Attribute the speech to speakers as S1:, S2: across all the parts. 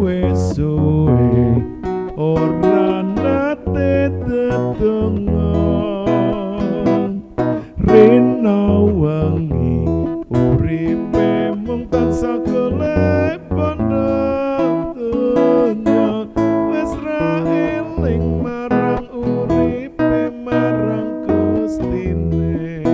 S1: suwe ora nate tetunggon rino wengi uripe mung tansah golek pondok donya wis ra eling marang uripe marang Gustine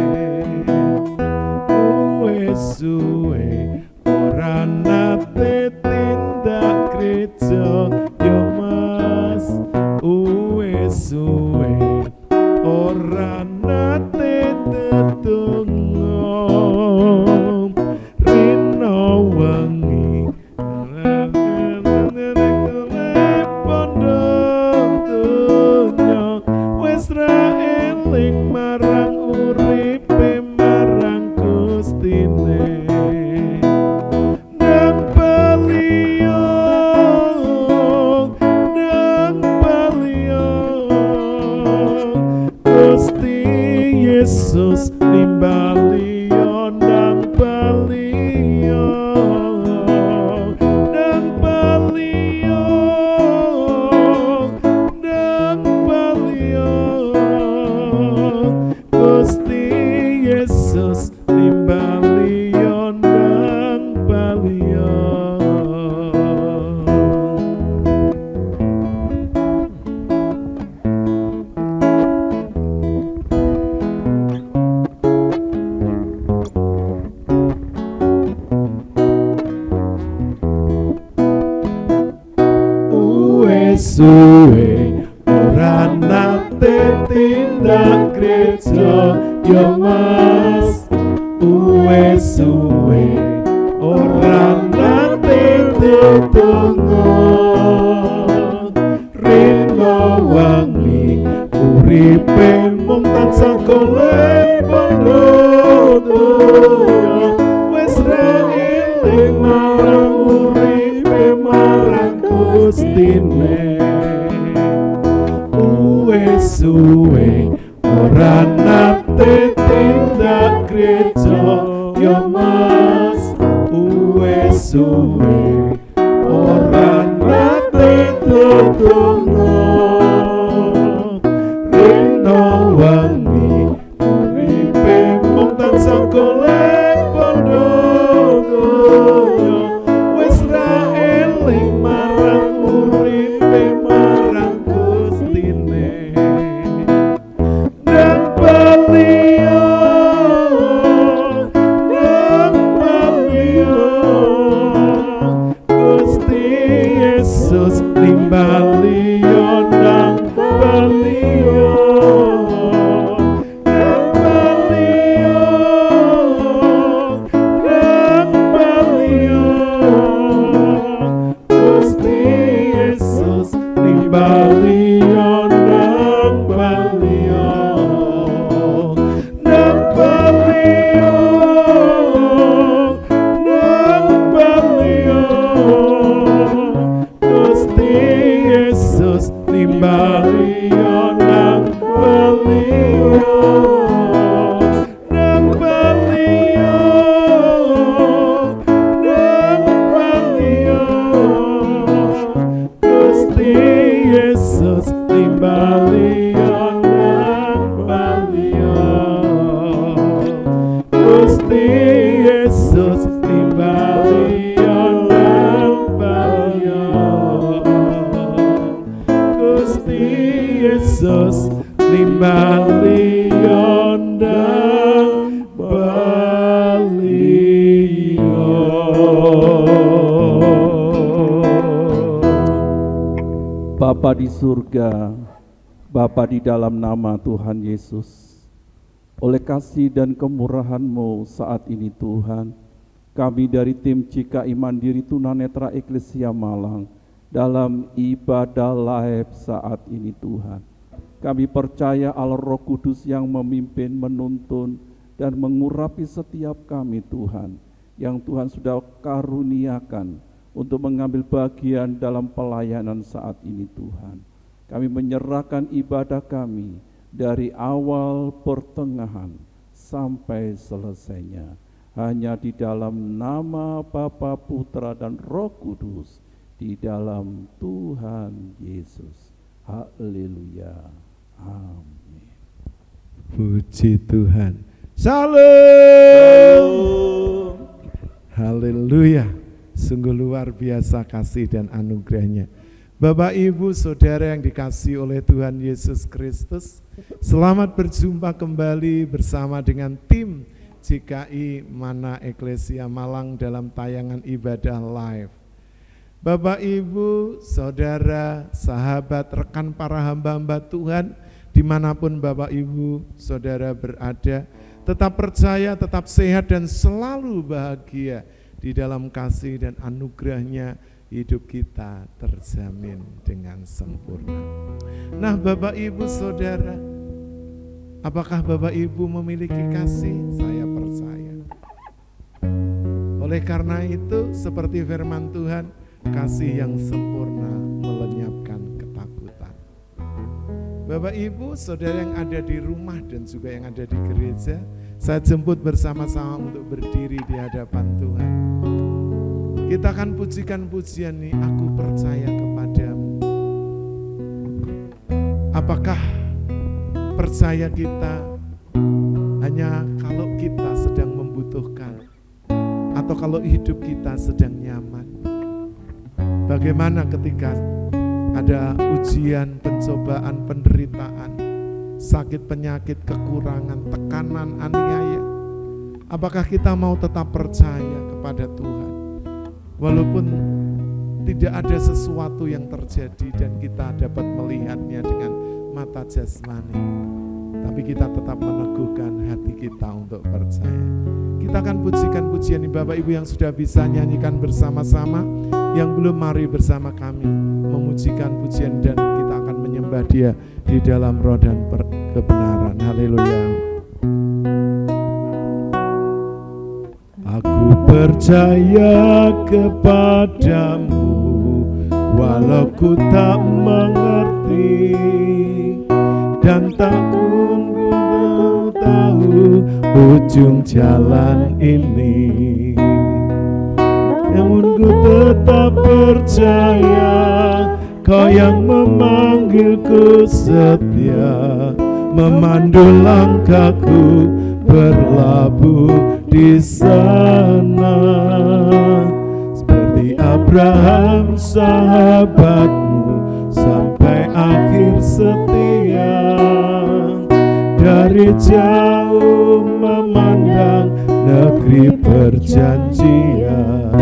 S1: suwe ora nate tindak gereja yo mas suwe ora nate tetunggon rino wengi pondok donya wis ra eling marang uripe marang Gustine nang balion Gusti Yesus nimbali nang balion Gusti Yesus nimbali nang balion suwe ora nate tindak gereja yo mas suwe ora nate tetunggon rino wangi uripe mung tansah golek pondok donya wis ra eling marang uripe marang Gustine suwe ora nate tindak gereja yo mas suwe ora nate tetunggon rino wangi uripe mung tansah golek pondok donya wis ra eling marang uripe marang Gustine nang balion Gusti Yesus nimbali nang balion Gusti Yesus nimbali nang balion Gusti Yesus nimbali nang Gusti Yesus nimbali nang balion Gusti Yesus nimbali nang balion Gusti Yesus nimbali nang balion.
S2: Bapa di surga, Bapa di dalam nama Tuhan Yesus, oleh kasih dan kemurahan-Mu saat ini Tuhan, kami dari tim GKI Mandiri Tunanetra Eklesia Malang dalam ibadah live saat ini Tuhan. Kami percaya Allah Roh Kudus yang memimpin, menuntun, dan mengurapi setiap kami Tuhan, yang Tuhan sudah karuniakan untuk mengambil bagian dalam pelayanan saat ini Tuhan. Kami menyerahkan ibadah kami dari awal, pertengahan, sampai selesainya. Hanya di dalam nama Bapa, Putra, dan Roh Kudus, di dalam Tuhan Yesus. Haleluya. Amin.
S1: Puji Tuhan. Shalom. Haleluya. Sungguh luar biasa kasih dan anugerahnya. Bapak, Ibu, Saudara yang dikasihi oleh Tuhan Yesus Kristus, selamat berjumpa kembali bersama dengan tim GKI Mana Eklesia Malang dalam tayangan ibadah live. Bapak, Ibu, Saudara, sahabat, rekan para hamba-hamba Tuhan, dimanapun Bapak, Ibu, Saudara berada, tetap percaya, tetap sehat dan selalu bahagia di dalam kasih dan anugerahnya. Hidup kita terjamin dengan sempurna. Nah, Bapak, Ibu, Saudara, apakah Bapak, Ibu memiliki kasih? Saya percaya. Oleh karena itu, seperti firman Tuhan, kasih yang sempurna melenyapkan ketakutan. Bapak, Ibu, Saudara yang ada di rumah dan juga yang ada di gereja, saya jemput bersama-sama untuk berdiri di hadapan Tuhan. Kita akan pujikan pujian ini, aku percaya kepadamu. Apakah percaya kita hanya kalau kita sedang membutuhkan atau kalau hidup kita sedang nyaman? Bagaimana ketika ada ujian, pencobaan, penderitaan, sakit, penyakit, kekurangan, tekanan, aniaya? Apakah kita mau tetap percaya kepada Tuhan? Walaupun tidak ada sesuatu yang terjadi dan kita dapat melihatnya dengan mata jasmani, tapi kita tetap meneguhkan hati kita untuk percaya. Kita akan pujikan pujian ini. Bapak, Ibu yang sudah bisa nyanyikan bersama-sama, yang belum, mari bersama kami memujikan pujian dan kita akan menyembah Dia di dalam roh dan kebenaran. Haleluya. Aku percaya kepadamu, walau ku tak mengerti dan tak ku tahu ujung jalan ini. Namun ku tetap percaya, Kau yang memanggilku setia, memandu langkahku berlabuh di sana. Seperti Abraham sahabatmu, sampai akhir setia. Dari jauh memandang negeri perjanjian,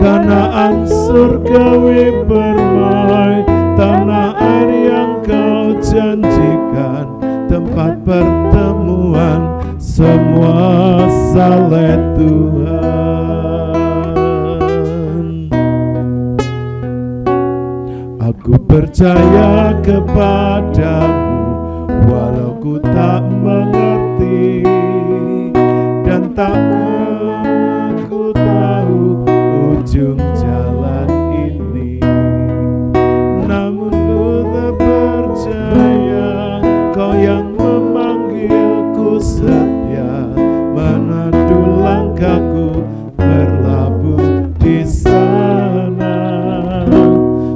S1: Kanaan surgawi permai, tanah air yang Kau janjikan, tempat pertemuan semua saleh Tuhan. Aku percaya kepadamu, walau ku tak mengerti dan tak ku tahu ujung jalan ini. Namun ku tak percaya, Kau yang memanggilku setia, memandu langkahku berlabuh di sana.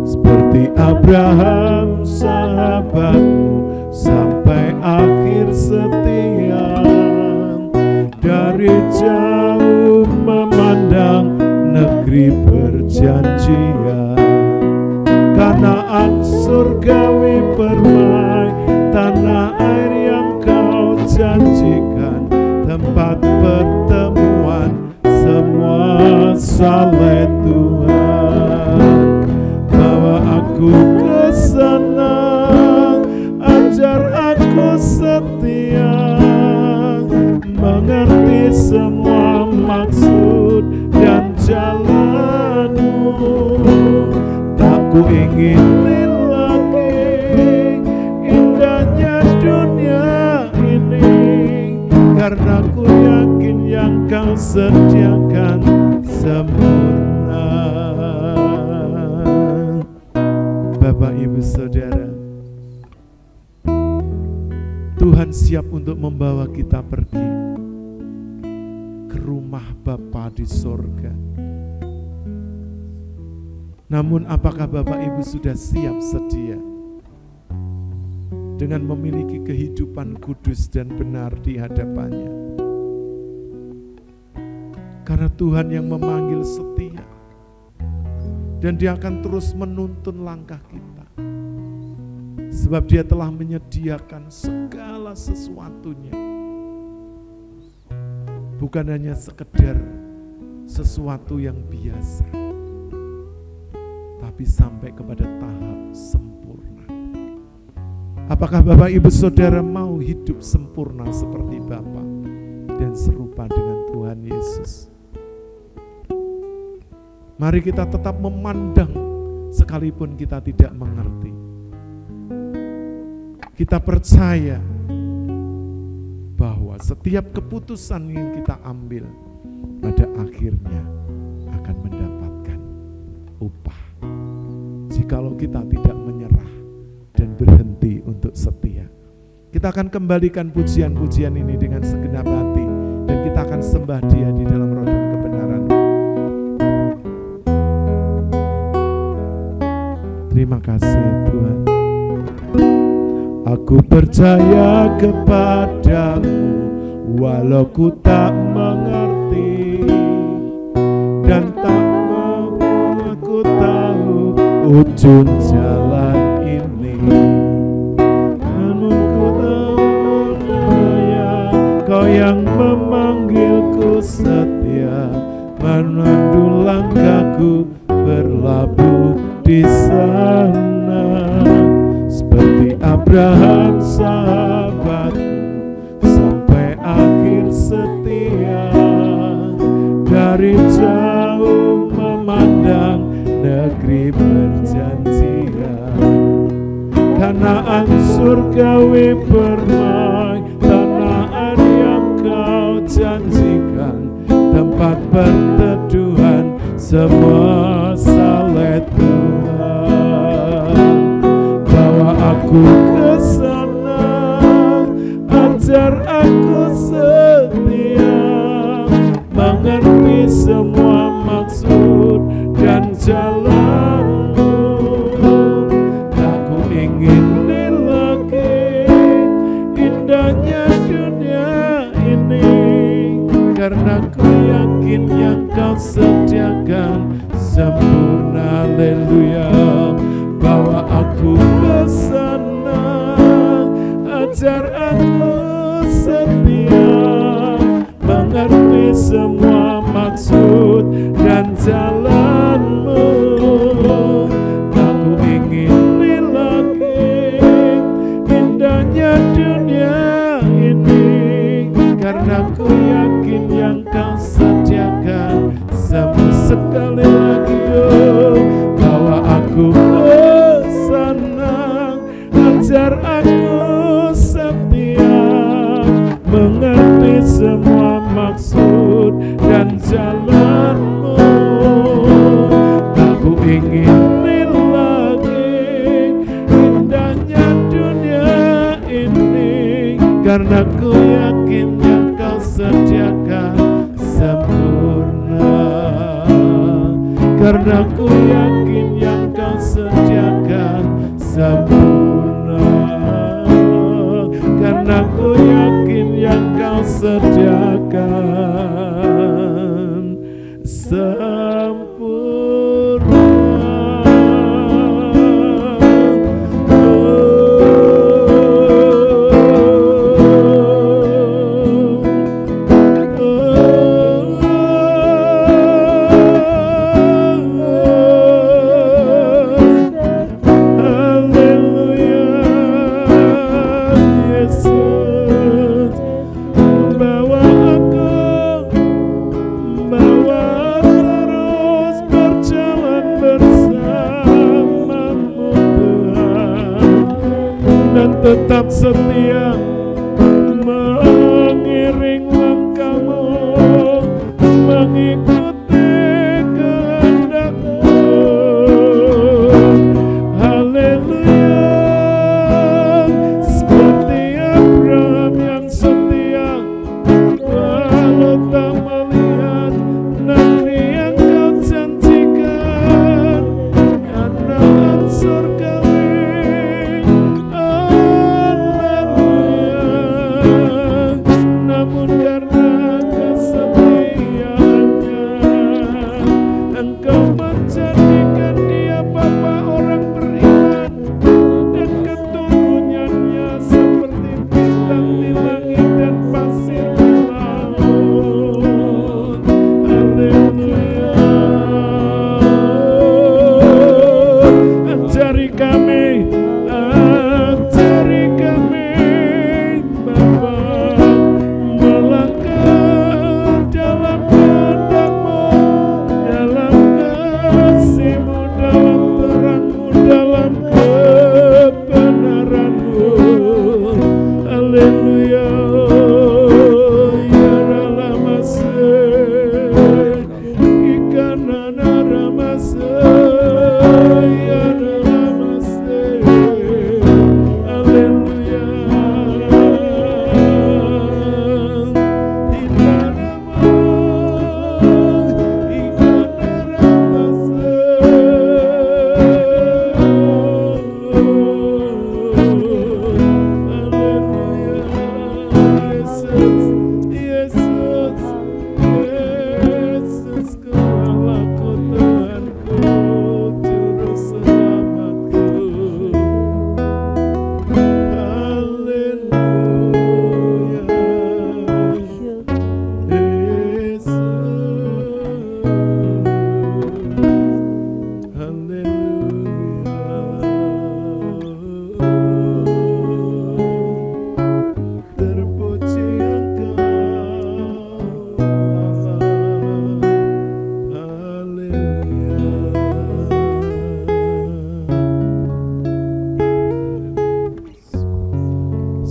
S1: Seperti Abraham sahabatmu, sampai akhir setia. Dari jauh memandang negeri perjanjian, Kanaan surgawi permai, tanah air yang Kau janjikan, tempat pertemuan semua saleh Tuhan. Bawa aku ke sana, ajar aku setia, mengerti semua maksud dan jalanmu. Tak ku ingini lagi indahnya dunia ini, karena ku yakin yang Kau sediakan sempurna. Bapak, Ibu, Saudara, Tuhan siap untuk membawa kita pergi ke rumah Bapa di sorga. Namun apakah Bapak Ibu sudah siap sedia dengan memiliki kehidupan kudus dan benar di hadapannya? Karena Tuhan yang memanggil setia, dan Dia akan terus menuntun langkah kita. Sebab Dia telah menyediakan segala sesuatunya. Bukan hanya sekedar sesuatu yang biasa, tapi sampai kepada tahap sempurna. Apakah Bapak Ibu Saudara mau hidup sempurna seperti Bapa dan serupa dengan Tuhan Yesus? Mari kita tetap memandang sekalipun kita tidak mengerti. Kita percaya bahwa setiap keputusan yang kita ambil pada akhirnya akan mendapatkan upah. Jikalau kita tidak menyerah dan berhenti untuk setia. Kita akan kembalikan pujian-pujian ini dengan segenap hati, dan kita akan sembah Dia di dalam roh dan kebenaran. Terima kasih Tuhan. Aku percaya kepadamu walau ku tak mengerti, dan tak mampu aku tahu ujung jalan ini. Namun ku tahu ya, Kau yang memanggilku setia, memandu langkahku berlabuh di sana. Seperti Abraham sahabatmu, sampai akhir setia. Dari jauh memandang negeri perjanjian. Kanaan surgawi permai, tanah yang Kau janjikan, tempat perteduhan semasa Tuhan. Bawa aku ke sana, ajar aku setia, mengerti semua maksud dan jalan-Mu. Aku ingin lagi indahnya dunia ini, karena ku yakin yang Kau sediakan sempurna. Haleluya. Bawa aku ke sana, ajar aku setia, mengerti semua maksud dan jalan-Mu. Aku ingin lagi indahnya dunia ini, karena ku yakin yang Kau sediakan semua. Sekali lagi, bawa aku ke sana, ajar aku setia, mengerti semua maksud dan jalan-Mu. Aku ingin lagi indahnya dunia ini, karena ku yakin yang Kau sediakan sempurna. Karena ku yakin yang Kau sediakan sempurna. Karena ku yakin yang Kau sediakan sempurna. Tetap setia mengiring langkah-Mu, mengikuti kehendak-Mu. Haleluya. Seperti Abraham yang setia, walau tak melihat negeri yang Kau janjikan,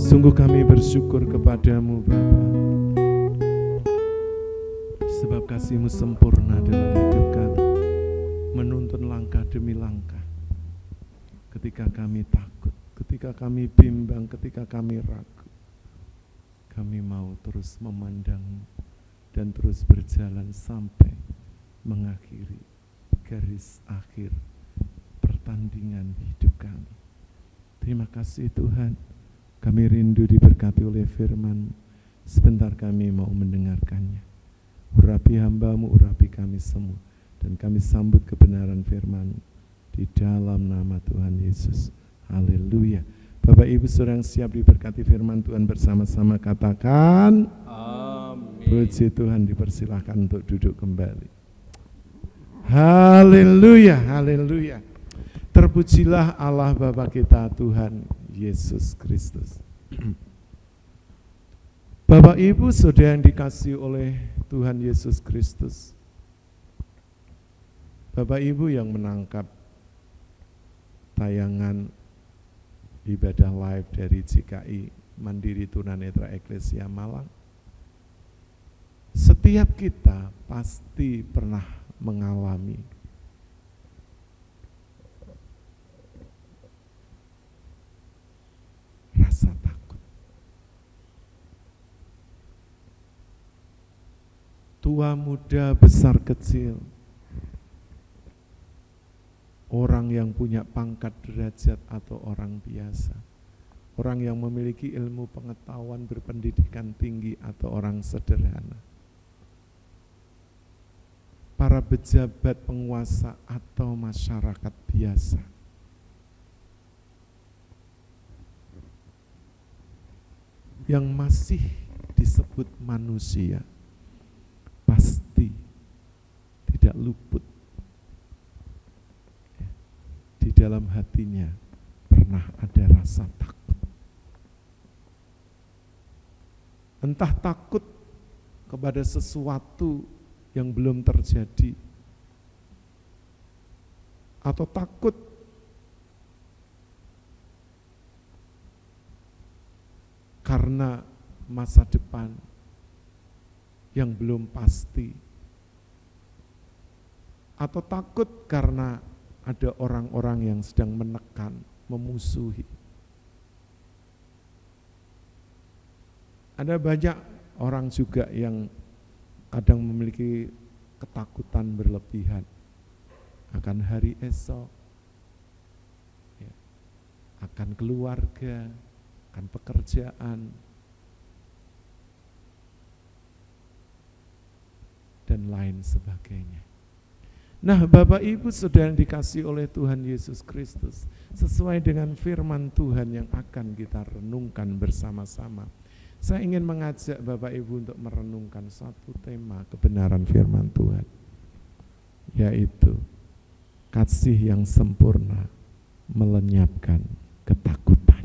S1: Sungguh kami bersyukur kepadamu Bapa, sebab kasih-Mu sempurna dalam hidup kami, menuntun langkah demi langkah. Ketika kami takut, ketika kami bimbang, ketika kami ragu, kami mau terus memandang dan terus berjalan sampai mengakhiri garis akhir pertandingan hidup kami. Terima kasih Tuhan, kami rindu diberkati oleh firman. Sebentar kami mau mendengarkannya. Urapi hamba-Mu, urapi kami semua, dan kami sambut kebenaran firman di dalam nama Tuhan Yesus. Haleluya. Bapak Ibu saudara yang siap diberkati firman Tuhan bersama-sama katakan amin. Puji Tuhan, dipersilahkan untuk duduk kembali. Haleluya, haleluya. Terpujilah Allah Bapa kita Tuhan Yesus Kristus. Bapak Ibu saudara yang dikasihi oleh Tuhan Yesus Kristus, Bapak Ibu yang menangkap tayangan ibadah live dari GKI Mandiri Tunanetra Eklesia Malang, setiap kita pasti pernah mengalami rasa takut. Tua muda besar kecil, orang yang punya pangkat derajat atau orang biasa, orang yang memiliki ilmu pengetahuan berpendidikan tinggi atau orang sederhana, para pejabat penguasa atau masyarakat biasa. Yang masih disebut manusia pasti tidak luput di dalam hatinya pernah ada rasa takut. Entah takut kepada sesuatu yang belum terjadi, atau takut karena masa depan yang belum pasti, atau takut karena ada orang-orang yang sedang menekan, memusuhi. Ada banyak orang juga yang kadang memiliki ketakutan berlebihan akan hari esok, ya, akan keluarga, akan pekerjaan, dan lain sebagainya. Nah, Bapak Ibu saudara yang dikasihi oleh Tuhan Yesus Kristus, sesuai dengan firman Tuhan yang akan kita renungkan bersama-sama, saya ingin mengajak Bapak Ibu untuk merenungkan satu tema kebenaran firman Tuhan, yaitu kasih yang sempurna melenyapkan ketakutan.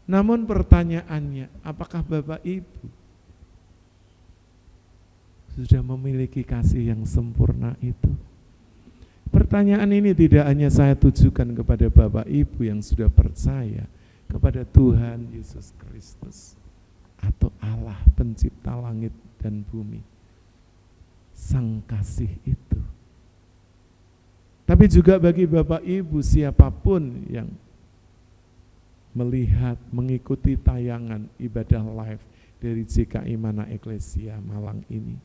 S1: Namun pertanyaannya, apakah Bapak Ibu sudah memiliki kasih yang sempurna itu? Pertanyaan ini tidak hanya saya tujukan kepada Bapak Ibu yang sudah percaya kepada Tuhan Yesus Kristus atau Allah pencipta langit dan bumi, Sang Kasih itu. Tapi juga bagi Bapak Ibu siapapun yang melihat, mengikuti tayangan ibadah live dari GKI Mana Eklesia Malang ini.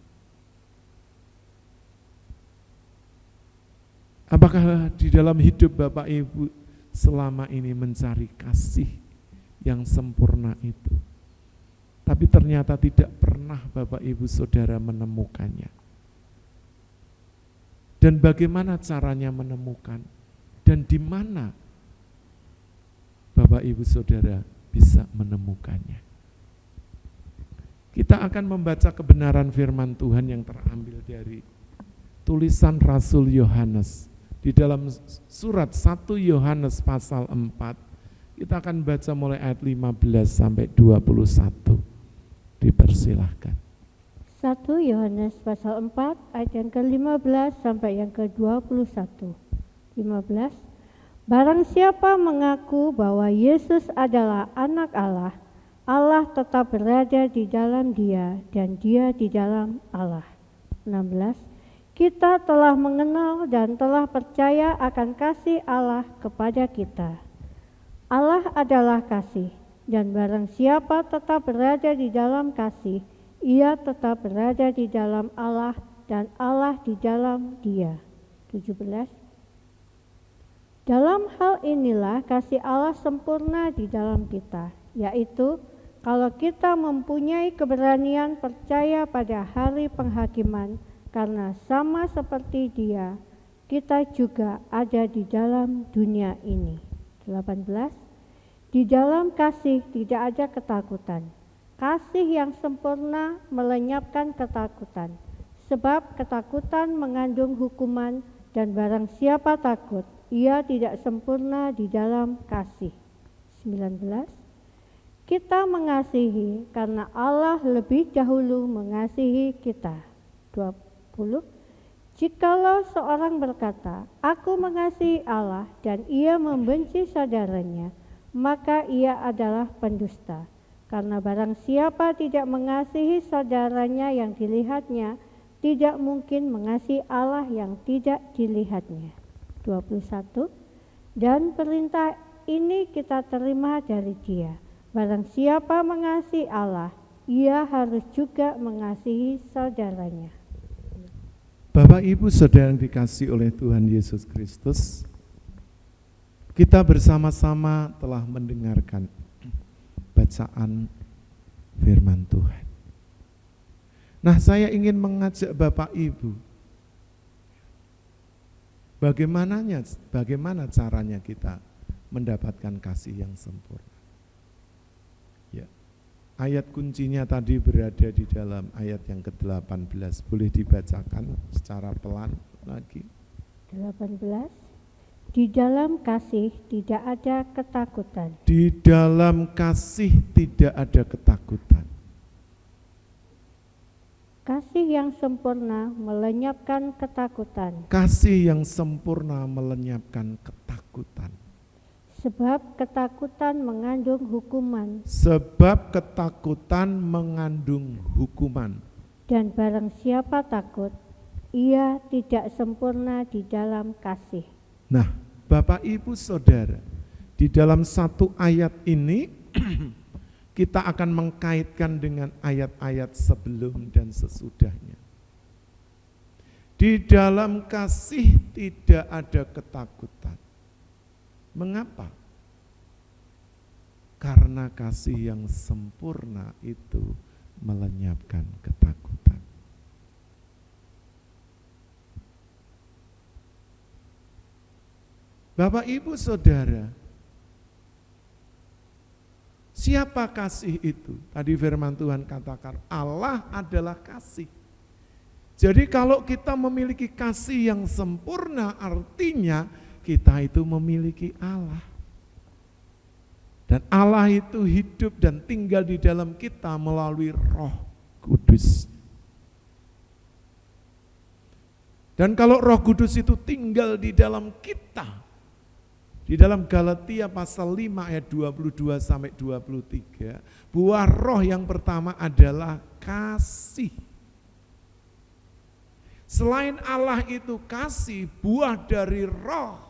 S1: Apakah di dalam hidup Bapak Ibu selama ini mencari kasih yang sempurna itu, tapi ternyata tidak pernah Bapak Ibu Saudara menemukannya? Dan bagaimana caranya menemukan? Dan di mana Bapak Ibu Saudara bisa menemukannya? Kita akan membaca kebenaran firman Tuhan yang terambil dari tulisan Rasul Yohanes. Di dalam surat 1 Yohanes pasal 4, kita akan baca mulai ayat 15 sampai 21. Dipersilahkan.
S3: 1 Yohanes pasal 4 ayat yang ke-15 sampai yang ke-21. 15. Barang siapa mengaku bahwa Yesus adalah anak Allah, Allah tetap berada di dalam dia dan dia di dalam Allah. 16. Kita telah mengenal dan telah percaya akan kasih Allah kepada kita. Allah adalah kasih, dan barang siapa tetap berada di dalam kasih, ia tetap berada di dalam Allah dan Allah di dalam dia. 17. Dalam hal inilah kasih Allah sempurna di dalam kita, yaitu kalau kita mempunyai keberanian percaya pada hari penghakiman, karena sama seperti Dia, kita juga ada di dalam dunia ini. 18. Di dalam kasih tidak ada ketakutan. Kasih yang sempurna melenyapkan ketakutan, sebab ketakutan mengandung hukuman, dan barang siapa takut, ia tidak sempurna di dalam kasih. 19. Kita mengasihi karena Allah lebih dahulu mengasihi kita. 20. Jikalau seorang berkata, aku mengasihi Allah dan ia membenci saudaranya, maka ia adalah pendusta. Karena barang siapa tidak mengasihi saudaranya yang dilihatnya, tidak mungkin mengasihi Allah yang tidak dilihatnya. 21. Dan perintah ini kita terima dari Dia. Barang siapa mengasihi Allah, ia harus juga mengasihi saudaranya.
S1: Bapak Ibu Saudara yang dikasihi oleh Tuhan Yesus Kristus, kita bersama-sama telah mendengarkan bacaan firman Tuhan. Nah, saya ingin mengajak Bapak Ibu, bagaimana caranya kita mendapatkan kasih yang sempurna. Ya, ayat kuncinya tadi berada di dalam ayat yang ke-18. Boleh dibacakan secara pelan lagi.
S3: 18. Di dalam kasih tidak ada ketakutan.
S1: Di dalam kasih tidak ada ketakutan.
S3: Kasih yang sempurna melenyapkan ketakutan.
S1: Kasih yang sempurna melenyapkan ketakutan.
S3: Sebab ketakutan mengandung hukuman.
S1: Sebab ketakutan mengandung hukuman.
S3: Dan barang siapa takut, ia tidak sempurna di dalam kasih.
S1: Nah, Bapak Ibu Saudara, di dalam satu ayat ini kita akan mengkaitkan dengan ayat-ayat sebelum dan sesudahnya. Di dalam kasih tidak ada ketakutan. Mengapa? Karena kasih yang sempurna itu melenyapkan ketakutan. Bapak Ibu Saudara, siapa kasih itu? Tadi firman Tuhan katakan Allah adalah kasih. Jadi kalau kita memiliki kasih yang sempurna, artinya kita itu memiliki Allah. Dan Allah itu hidup dan tinggal di dalam kita melalui Roh Kudus. Dan kalau Roh Kudus itu tinggal di dalam kita, di dalam Galatia pasal 5 ayat 22 sampai 23, buah roh yang pertama adalah kasih. Selain Allah itu kasih, buah dari roh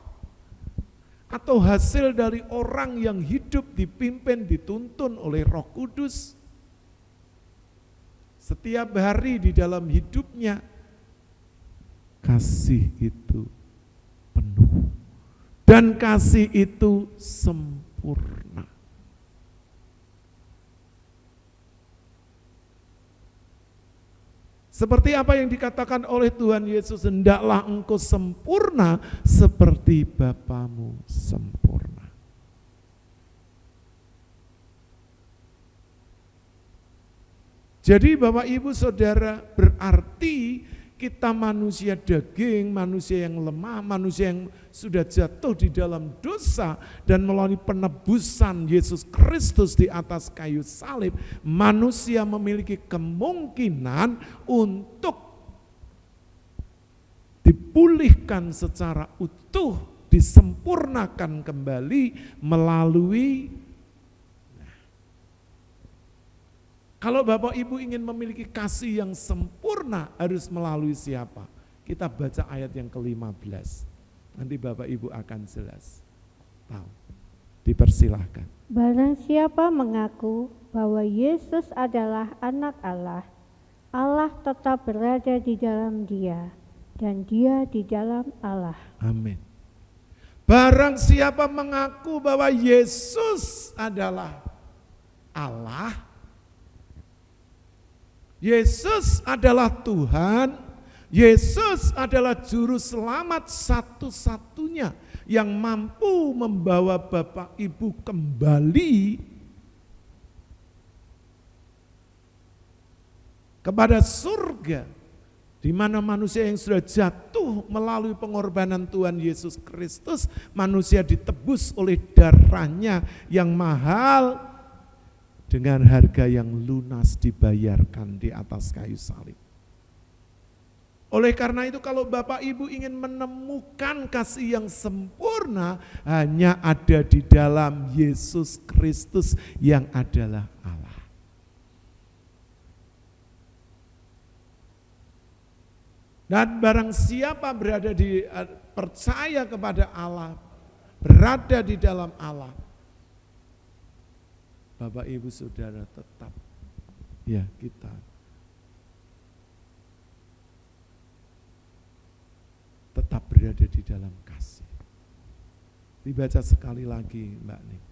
S1: atau hasil dari orang yang hidup dipimpin, dituntun oleh Roh Kudus setiap hari di dalam hidupnya, kasih itu penuh. Dan kasih itu sempurna. Seperti apa yang dikatakan oleh Tuhan Yesus, hendaklah engkau sempurna seperti Bapamu sempurna. Jadi Bapak Ibu Saudara, berarti kita manusia daging, manusia yang lemah, manusia yang sudah jatuh di dalam dosa, dan melalui penebusan Yesus Kristus di atas kayu salib, manusia memiliki kemungkinan untuk dipulihkan secara utuh disempurnakan kembali melalui. Kalau Bapak Ibu ingin memiliki kasih yang sempurna harus melalui siapa? Kita baca ayat yang ke-15. Nanti Bapak Ibu akan jelas tahu. Dipersilahkan.
S3: Barang siapa mengaku bahwa Yesus adalah anak Allah, Allah tetap berada di dalam dia, dan dia di dalam Allah.
S1: Amin. Barang siapa mengaku bahwa Yesus adalah Allah, Yesus adalah Tuhan, Yesus adalah juru selamat satu-satunya yang mampu membawa Bapak Ibu kembali kepada surga, di mana manusia yang sudah jatuh melalui pengorbanan Tuhan Yesus Kristus, manusia ditebus oleh darahnya yang mahal, dengan harga yang lunas dibayarkan di atas kayu salib. Oleh karena itu kalau Bapak Ibu ingin menemukan kasih yang sempurna, hanya ada di dalam Yesus Kristus yang adalah Allah. Dan barang siapa percaya kepada Allah, berada di dalam Allah, Bapak Ibu Saudara tetap, ya kita tetap berada di dalam kasih. Dibaca sekali lagi Mbak Nik.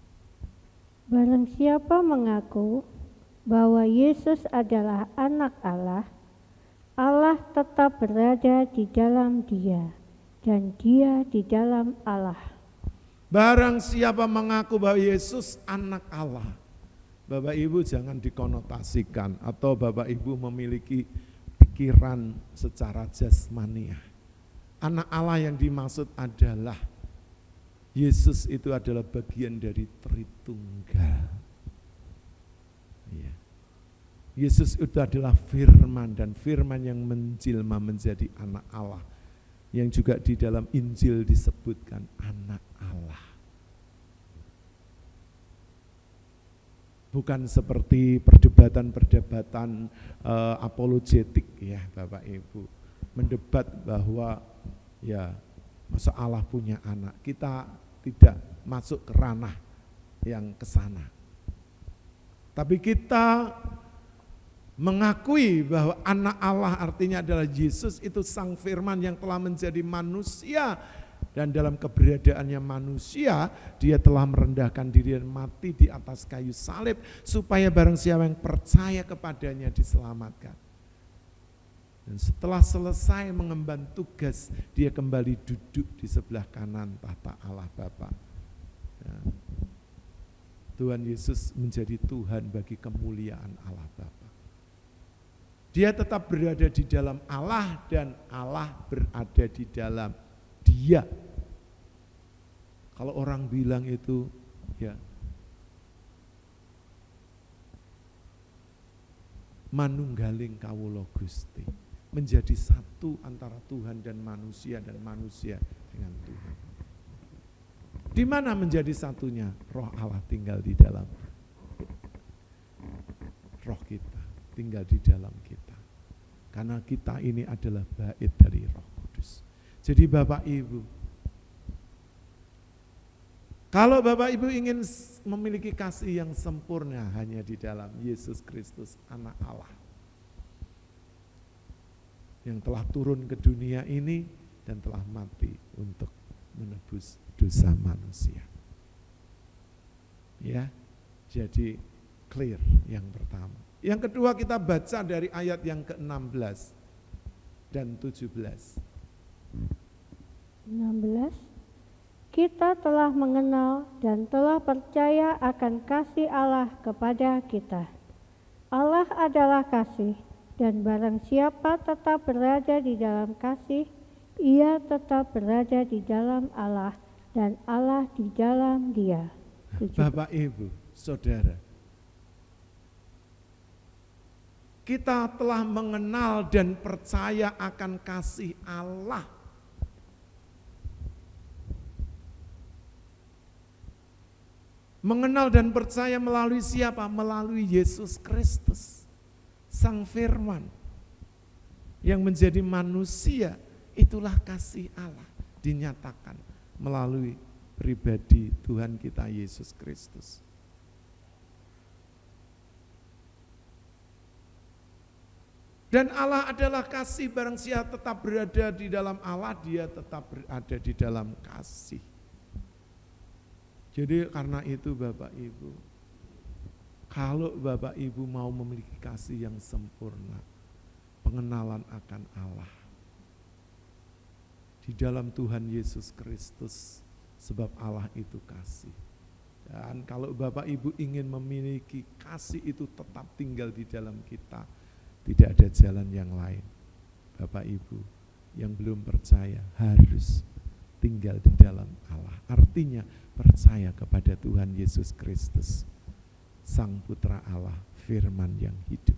S3: Barang siapa mengaku bahwa Yesus adalah anak Allah, Allah tetap berada di dalam dia, dan dia di dalam Allah.
S1: Barang siapa mengaku bahwa Yesus anak Allah, Bapak Ibu jangan dikonotasikan atau Bapak Ibu memiliki pikiran secara jasmania. Anak Allah yang dimaksud adalah Yesus itu adalah bagian dari Tritunggal. Ya. Yesus itu adalah firman, dan firman yang menjelma menjadi anak Allah, yang juga di dalam Injil disebutkan anak Allah. Bukan seperti perdebatan-perdebatan apologetik ya Bapak Ibu. Mendebat bahwa ya masa Allah punya anak. Kita tidak masuk ke ranah yang ke sana. Tapi kita mengakui bahwa anak Allah artinya adalah Yesus, itu sang firman yang telah menjadi manusia. Dan dalam keberadaannya manusia, dia telah merendahkan diri dan mati di atas kayu salib, supaya barang siapa yang percaya kepadanya diselamatkan. Dan setelah selesai mengemban tugas, dia kembali duduk di sebelah kanan tahta Allah Bapa. Ya. Tuhan Yesus menjadi Tuhan bagi kemuliaan Allah Bapa. Dia tetap berada di dalam Allah, dan Allah berada di dalam Dia. Kalau orang bilang itu ya manunggaling kawula Gusti, menjadi satu antara Tuhan dan manusia dengan Tuhan. Di mana menjadi satunya? Roh Allah tinggal di dalam roh kita, tinggal di dalam kita. Karena kita ini adalah bait dari Roh Kudus. Jadi Bapak Ibu, kalau Bapak Ibu ingin memiliki kasih yang sempurna, hanya di dalam Yesus Kristus anak Allah, yang telah turun ke dunia ini dan telah mati untuk menebus dosa manusia. Ya, jadi clear yang pertama. Yang kedua kita baca dari ayat yang ke-16 dan 17.
S3: 16. Kita telah mengenal dan telah percaya akan kasih Allah kepada kita. Allah adalah kasih, dan barang siapa tetap berada di dalam kasih, ia tetap berada di dalam Allah, dan Allah di dalam dia.
S1: Bapak, Ibu, Saudara, kita telah mengenal dan percaya akan kasih Allah. Mengenal dan percaya melalui siapa? Melalui Yesus Kristus, Sang Firman yang menjadi manusia. Itulah kasih Allah dinyatakan melalui pribadi Tuhan kita Yesus Kristus. Dan Allah adalah kasih, barang siapa tetap berada di dalam Allah, dia tetap berada di dalam kasih. Jadi karena itu Bapak Ibu, kalau Bapak Ibu mau memiliki kasih yang sempurna, pengenalan akan Allah di dalam Tuhan Yesus Kristus, sebab Allah itu kasih. Dan kalau Bapak Ibu ingin memiliki kasih itu tetap tinggal di dalam kita, tidak ada jalan yang lain. Bapak Ibu yang belum percaya harus tinggal di dalam Allah. Artinya percaya kepada Tuhan Yesus Kristus, Sang Putra Allah, Firman yang hidup.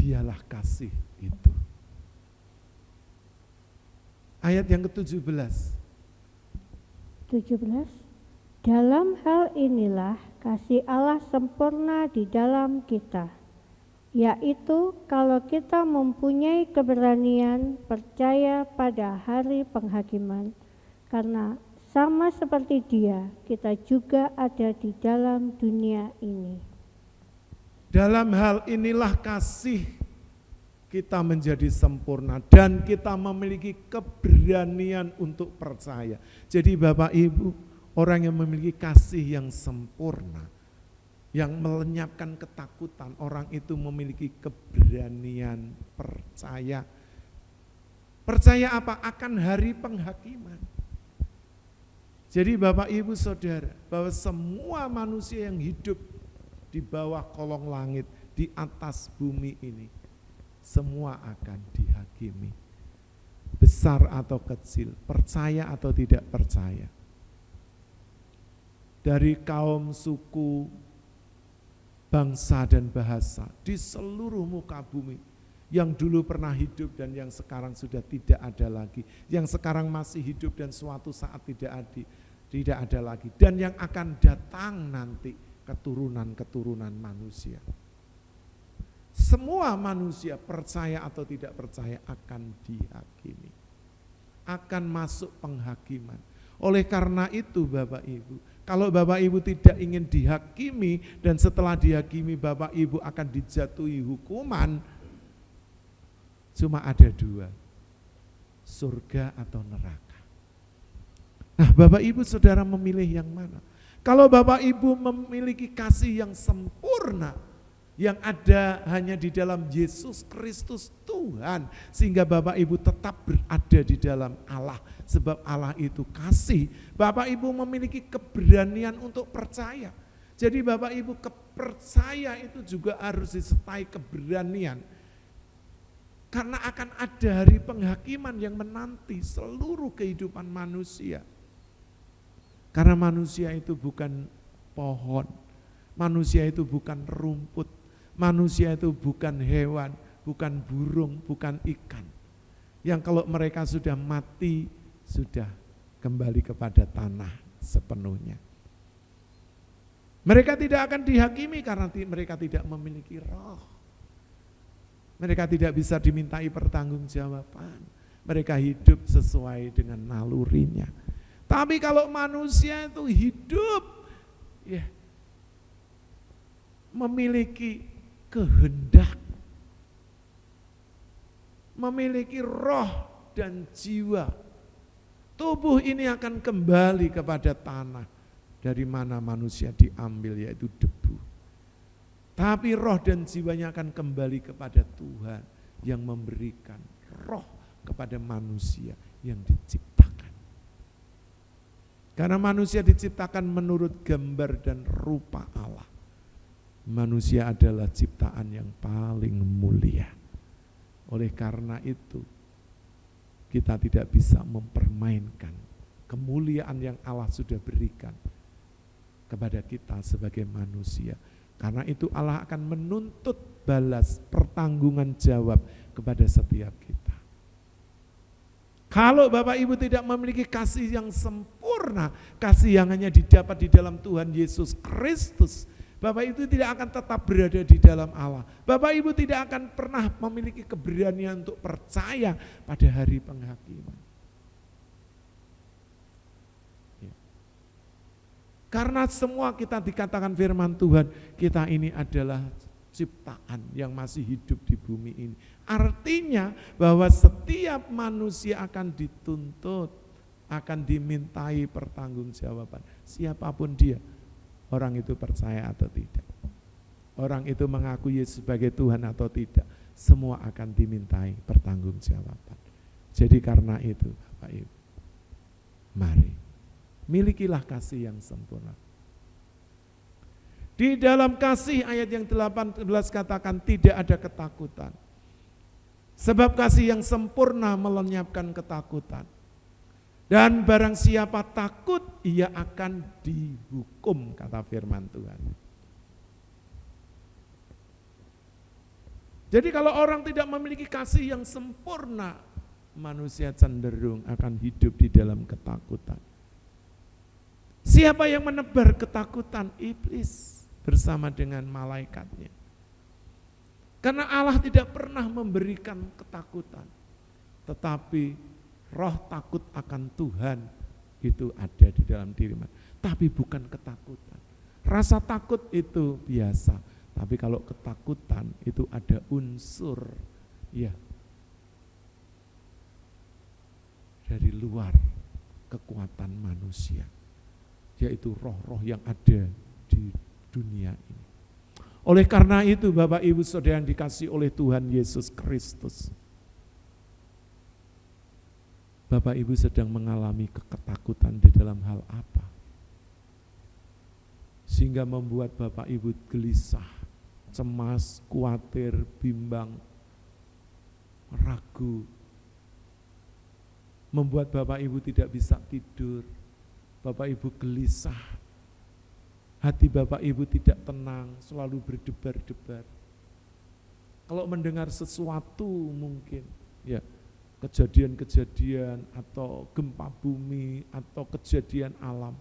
S1: Dialah kasih itu. Ayat yang ke-17.
S3: 17. Dalam hal inilah kasih Allah sempurna di dalam kita, yaitu kalau kita mempunyai keberanian percaya pada hari penghakiman, karena sama seperti Dia, kita juga ada di dalam dunia ini.
S1: Dalam hal inilah kasih kita menjadi sempurna dan kita memiliki keberanian untuk percaya. Jadi Bapak Ibu, orang yang memiliki kasih yang sempurna, yang melenyapkan ketakutan, orang itu memiliki keberanian percaya. Percaya apa? Akan hari penghakiman. Jadi Bapak Ibu Saudara, bahwa semua manusia yang hidup di bawah kolong langit, di atas bumi ini, semua akan dihakimi. Besar atau kecil, percaya atau tidak percaya. Dari kaum, suku, bangsa dan bahasa di seluruh muka bumi yang dulu pernah hidup dan yang sekarang sudah tidak ada lagi, yang sekarang masih hidup dan suatu saat tidak ada lagi, dan yang akan datang nanti keturunan-keturunan manusia. Semua manusia percaya atau tidak percaya akan dihakimi, akan masuk penghakiman. Oleh karena itu Bapak Ibu, kalau Bapak Ibu tidak ingin dihakimi dan setelah dihakimi Bapak Ibu akan dijatuhi hukuman, cuma ada dua, surga atau neraka. Nah Bapak Ibu Saudara memilih yang mana? Kalau Bapak Ibu memiliki kasih yang sempurna, yang ada hanya di dalam Yesus Kristus Tuhan, sehingga Bapak Ibu tetap berada di dalam Allah, sebab Allah itu kasih. Bapak Ibu memiliki keberanian untuk percaya. Jadi Bapak Ibu percaya itu juga harus disertai keberanian, karena akan ada hari penghakiman yang menanti seluruh kehidupan manusia. Karena manusia itu bukan pohon, manusia itu bukan rumput, manusia itu bukan hewan, bukan burung, bukan ikan. Yang kalau mereka sudah mati, sudah kembali kepada tanah sepenuhnya. Mereka tidak akan dihakimi karena mereka tidak memiliki roh. Mereka tidak bisa dimintai pertanggungjawaban. Mereka hidup sesuai dengan nalurinya. Tapi kalau manusia itu hidup, ya, memiliki kehendak, memiliki roh dan jiwa, tubuh ini akan kembali kepada tanah dari mana manusia diambil, yaitu debu. Tapi roh dan jiwanya akan kembali kepada Tuhan yang memberikan roh kepada manusia yang diciptakan. Karena manusia diciptakan menurut gambar dan rupa Allah. Manusia adalah ciptaan yang paling mulia. Oleh karena itu, kita tidak bisa mempermainkan kemuliaan yang Allah sudah berikan kepada kita sebagai manusia. Karena itu Allah akan menuntut balas pertanggungan jawab kepada setiap kita. Kalau Bapak Ibu tidak memiliki kasih yang sempurna, sempurna, kasih yang hanya didapat di dalam Tuhan Yesus Kristus, Bapak Ibu tidak akan tetap berada di dalam Allah. Bapak Ibu tidak akan pernah memiliki keberanian untuk percaya pada hari penghakiman. Karena semua kita dikatakan firman Tuhan, kita ini adalah ciptaan yang masih hidup di bumi ini. Artinya bahwa setiap manusia akan dituntut, akan dimintai pertanggungjawaban. Siapapun dia, orang itu percaya atau tidak, orang itu mengakui Yesus sebagai Tuhan atau tidak, semua akan dimintai pertanggungjawaban. Jadi karena itu Bapak Ibu, mari milikilah kasih yang sempurna. Di dalam kasih ayat yang 18 katakan tidak ada ketakutan. Sebab kasih yang sempurna melenyapkan ketakutan. Dan barang siapa takut, ia akan dihukum, kata firman Tuhan. Jadi kalau orang tidak memiliki kasih yang sempurna, manusia cenderung akan hidup di dalam ketakutan. Siapa yang menebar ketakutan? Iblis bersama dengan malaikatnya. Karena Allah tidak pernah memberikan ketakutan, tetapi roh takut akan Tuhan itu ada di dalam diri manusia. Tapi bukan ketakutan. Rasa takut itu biasa, tapi kalau ketakutan itu ada unsur ya dari luar kekuatan manusia, yaitu roh-roh yang ada di dunia ini. Oleh karena itu Bapak Ibu Saudara yang dikasihi oleh Tuhan Yesus Kristus, Bapak Ibu sedang mengalami ketakutan di dalam hal apa? Sehingga membuat Bapak Ibu gelisah, cemas, khawatir, bimbang, ragu. Membuat Bapak Ibu tidak bisa tidur, Bapak Ibu gelisah, hati Bapak Ibu tidak tenang, selalu berdebar-debar. Kalau mendengar sesuatu mungkin, ya kejadian-kejadian atau gempa bumi atau kejadian alam,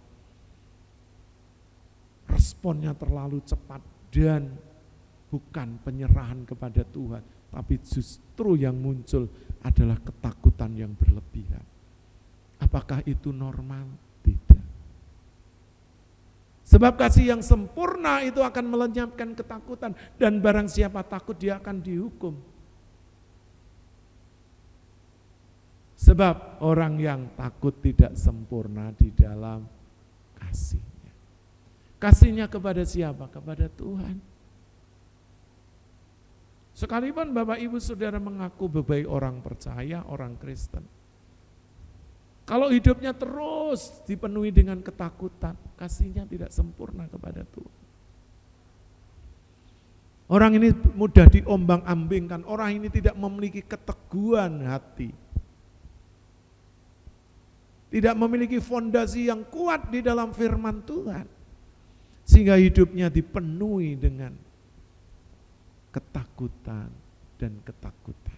S1: responnya terlalu cepat dan bukan penyerahan kepada Tuhan, tapi justru yang muncul adalah ketakutan yang berlebihan. Apakah itu normal? Tidak. Sebab kasih yang sempurna itu akan melenyapkan ketakutan, dan barang siapa takut dia akan dihukum. Sebab orang yang takut tidak sempurna di dalam kasihnya. Kasihnya kepada siapa? Kepada Tuhan. Sekalipun Bapak Ibu Saudara mengaku sebagai orang percaya, orang Kristen, kalau hidupnya terus dipenuhi dengan ketakutan, kasihnya tidak sempurna kepada Tuhan. Orang ini mudah diombang-ambingkan, orang ini tidak memiliki keteguhan hati, tidak memiliki fondasi yang kuat di dalam firman Tuhan, sehingga hidupnya dipenuhi dengan ketakutan dan ketakutan.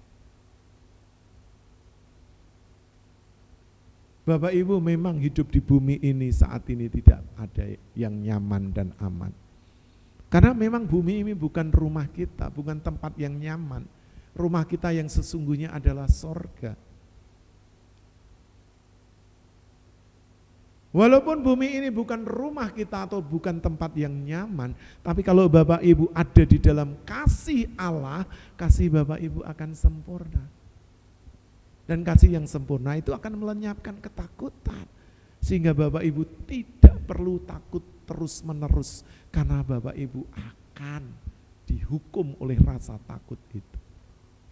S1: Bapak Ibu, memang hidup di bumi ini saat ini tidak ada yang nyaman dan aman. Karena memang bumi ini bukan rumah kita, bukan tempat yang nyaman. Rumah kita yang sesungguhnya adalah sorga. Walaupun bumi ini bukan rumah kita atau bukan tempat yang nyaman, tapi kalau Bapak Ibu ada di dalam kasih Allah, kasih Bapak Ibu akan sempurna. Dan kasih yang sempurna itu akan melenyapkan ketakutan. Sehingga Bapak Ibu tidak perlu takut terus-menerus, karena Bapak Ibu akan dihukum oleh rasa takut itu.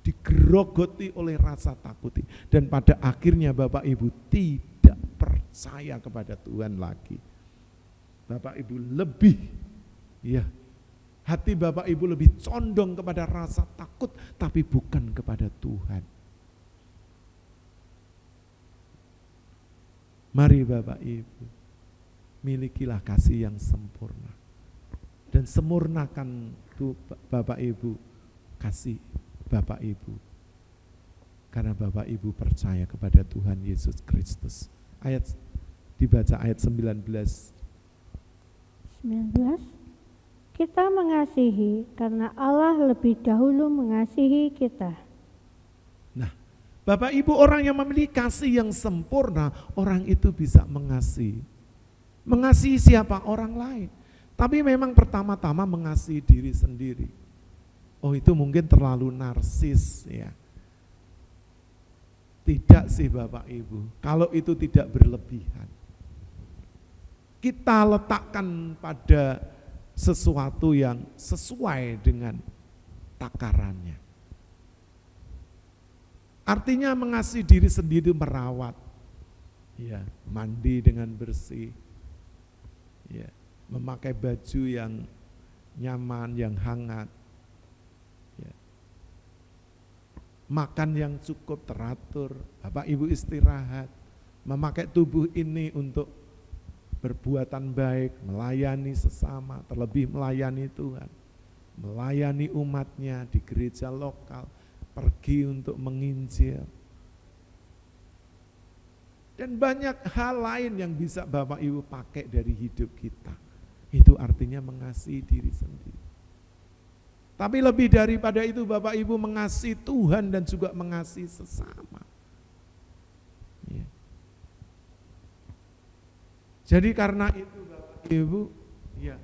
S1: Digerogoti oleh rasa takut itu. Dan pada akhirnya Bapak Ibu tidak percaya kepada Tuhan lagi. Bapak Ibu lebih, ya, hati Bapak Ibu lebih condong kepada rasa takut, tapi bukan kepada Tuhan. Mari Bapak Ibu, milikilah kasih yang sempurna. Dan sempurnakan Bapak Ibu, kasih Bapak Ibu. Karena Bapak Ibu percaya kepada Tuhan Yesus Kristus. Ayat Dibaca ayat 19.
S3: 19. Kita mengasihi karena Allah lebih dahulu mengasihi kita.
S1: Nah, Bapak Ibu, orang yang memiliki kasih yang sempurna, orang itu bisa mengasihi. Mengasihi siapa? Orang lain. Tapi memang pertama-tama mengasihi diri sendiri. Oh, itu mungkin terlalu narsis ya. Tidak sih Bapak Ibu, kalau itu tidak berlebihan. Kita letakkan pada sesuatu yang sesuai dengan takarannya. Artinya mengasihi diri sendiri, merawat, ya, mandi dengan bersih, ya, memakai baju yang nyaman, yang hangat, ya, makan yang cukup teratur, Bapak Ibu istirahat, memakai tubuh ini untuk berbuatan baik, melayani sesama, terlebih melayani Tuhan, melayani umatnya di gereja lokal, pergi untuk menginjil. Dan banyak hal lain yang bisa Bapak Ibu pakai dari hidup kita. Itu artinya mengasihi diri sendiri. Tapi lebih daripada itu Bapak Ibu mengasihi Tuhan dan juga mengasihi sesama. Ya. Jadi karena itu Bapak Ibu, ya,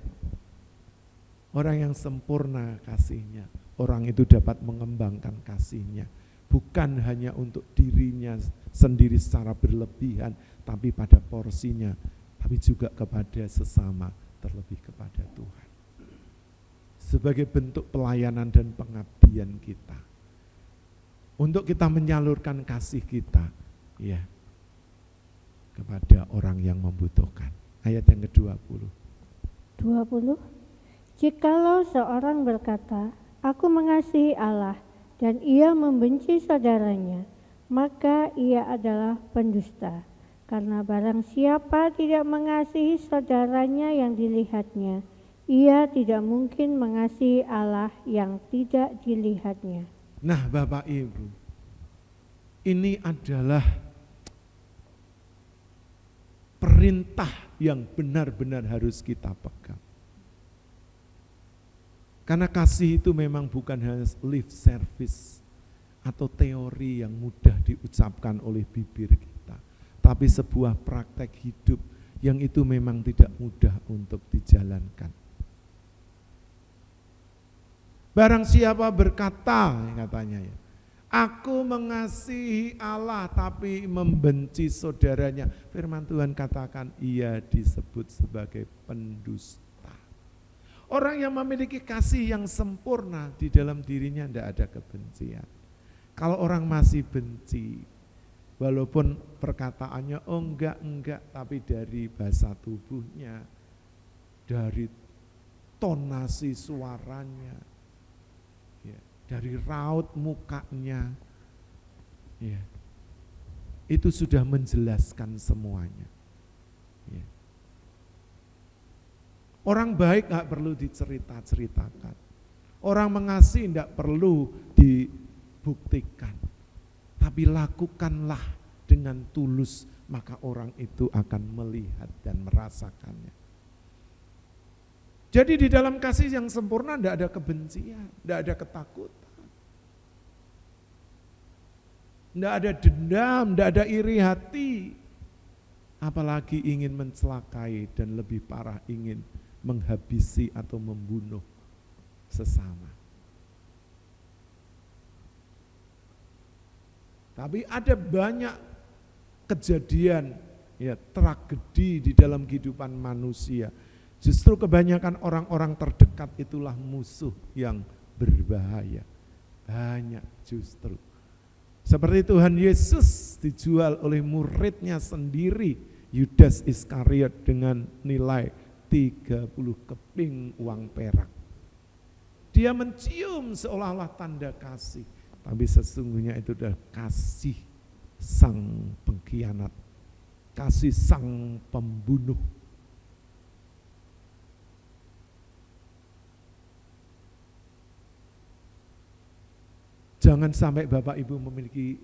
S1: orang yang sempurna kasihnya, orang itu dapat mengembangkan kasihnya, bukan hanya untuk dirinya sendiri secara berlebihan, tapi pada porsinya, tapi juga kepada sesama, terlebih kepada Tuhan. Sebagai bentuk pelayanan dan pengabdian kita, untuk kita menyalurkan kasih kita, ya, kepada orang yang membutuhkan. Ayat yang ke-20.
S3: 20. Jikalau seorang berkata, aku mengasihi Allah, dan ia membenci saudaranya, maka ia adalah pendusta. Karena barang siapa tidak mengasihi saudaranya yang dilihatnya, ia tidak mungkin mengasihi Allah yang tidak dilihatnya.
S1: Nah Bapak Ibu, ini adalah perintah yang benar-benar harus kita pegang. Karena kasih itu memang bukan hanya lip service atau teori yang mudah diucapkan oleh bibir kita, tapi sebuah praktek hidup yang itu memang tidak mudah untuk dijalankan. Barang siapa berkata, katanya ya, aku mengasihi Allah tapi membenci saudaranya, firman Tuhan katakan ia disebut sebagai pendusta. Orang yang memiliki kasih yang sempurna di dalam dirinya tidak ada kebencian. Kalau orang masih benci, walaupun perkataannya oh enggak, tapi dari bahasa tubuhnya, dari tonasi suaranya, ya, dari raut mukanya, ya, itu sudah menjelaskan semuanya. Ya. Orang baik gak perlu dicerita-ceritakan. Orang mengasihi tidak perlu dibuktikan. Tapi lakukanlah dengan tulus, maka orang itu akan melihat dan merasakannya. Jadi di dalam kasih yang sempurna tidak ada kebencian, tidak ada ketakutan. Tidak ada dendam, tidak ada iri hati. Apalagi ingin mencelakai dan lebih parah ingin menghabisi atau membunuh sesama. Tapi ada banyak kejadian, ya, tragedi di dalam kehidupan manusia. Justru kebanyakan orang-orang terdekat itulah musuh yang berbahaya. Banyak justru. Seperti Tuhan Yesus dijual oleh muridnya sendiri, Yudas Iskariot, dengan nilai 30 keping uang perak. Dia mencium seolah-olah tanda kasih, tapi sesungguhnya itu adalah kasih sang pengkhianat, kasih sang pembunuh. Jangan sampai Bapak Ibu memiliki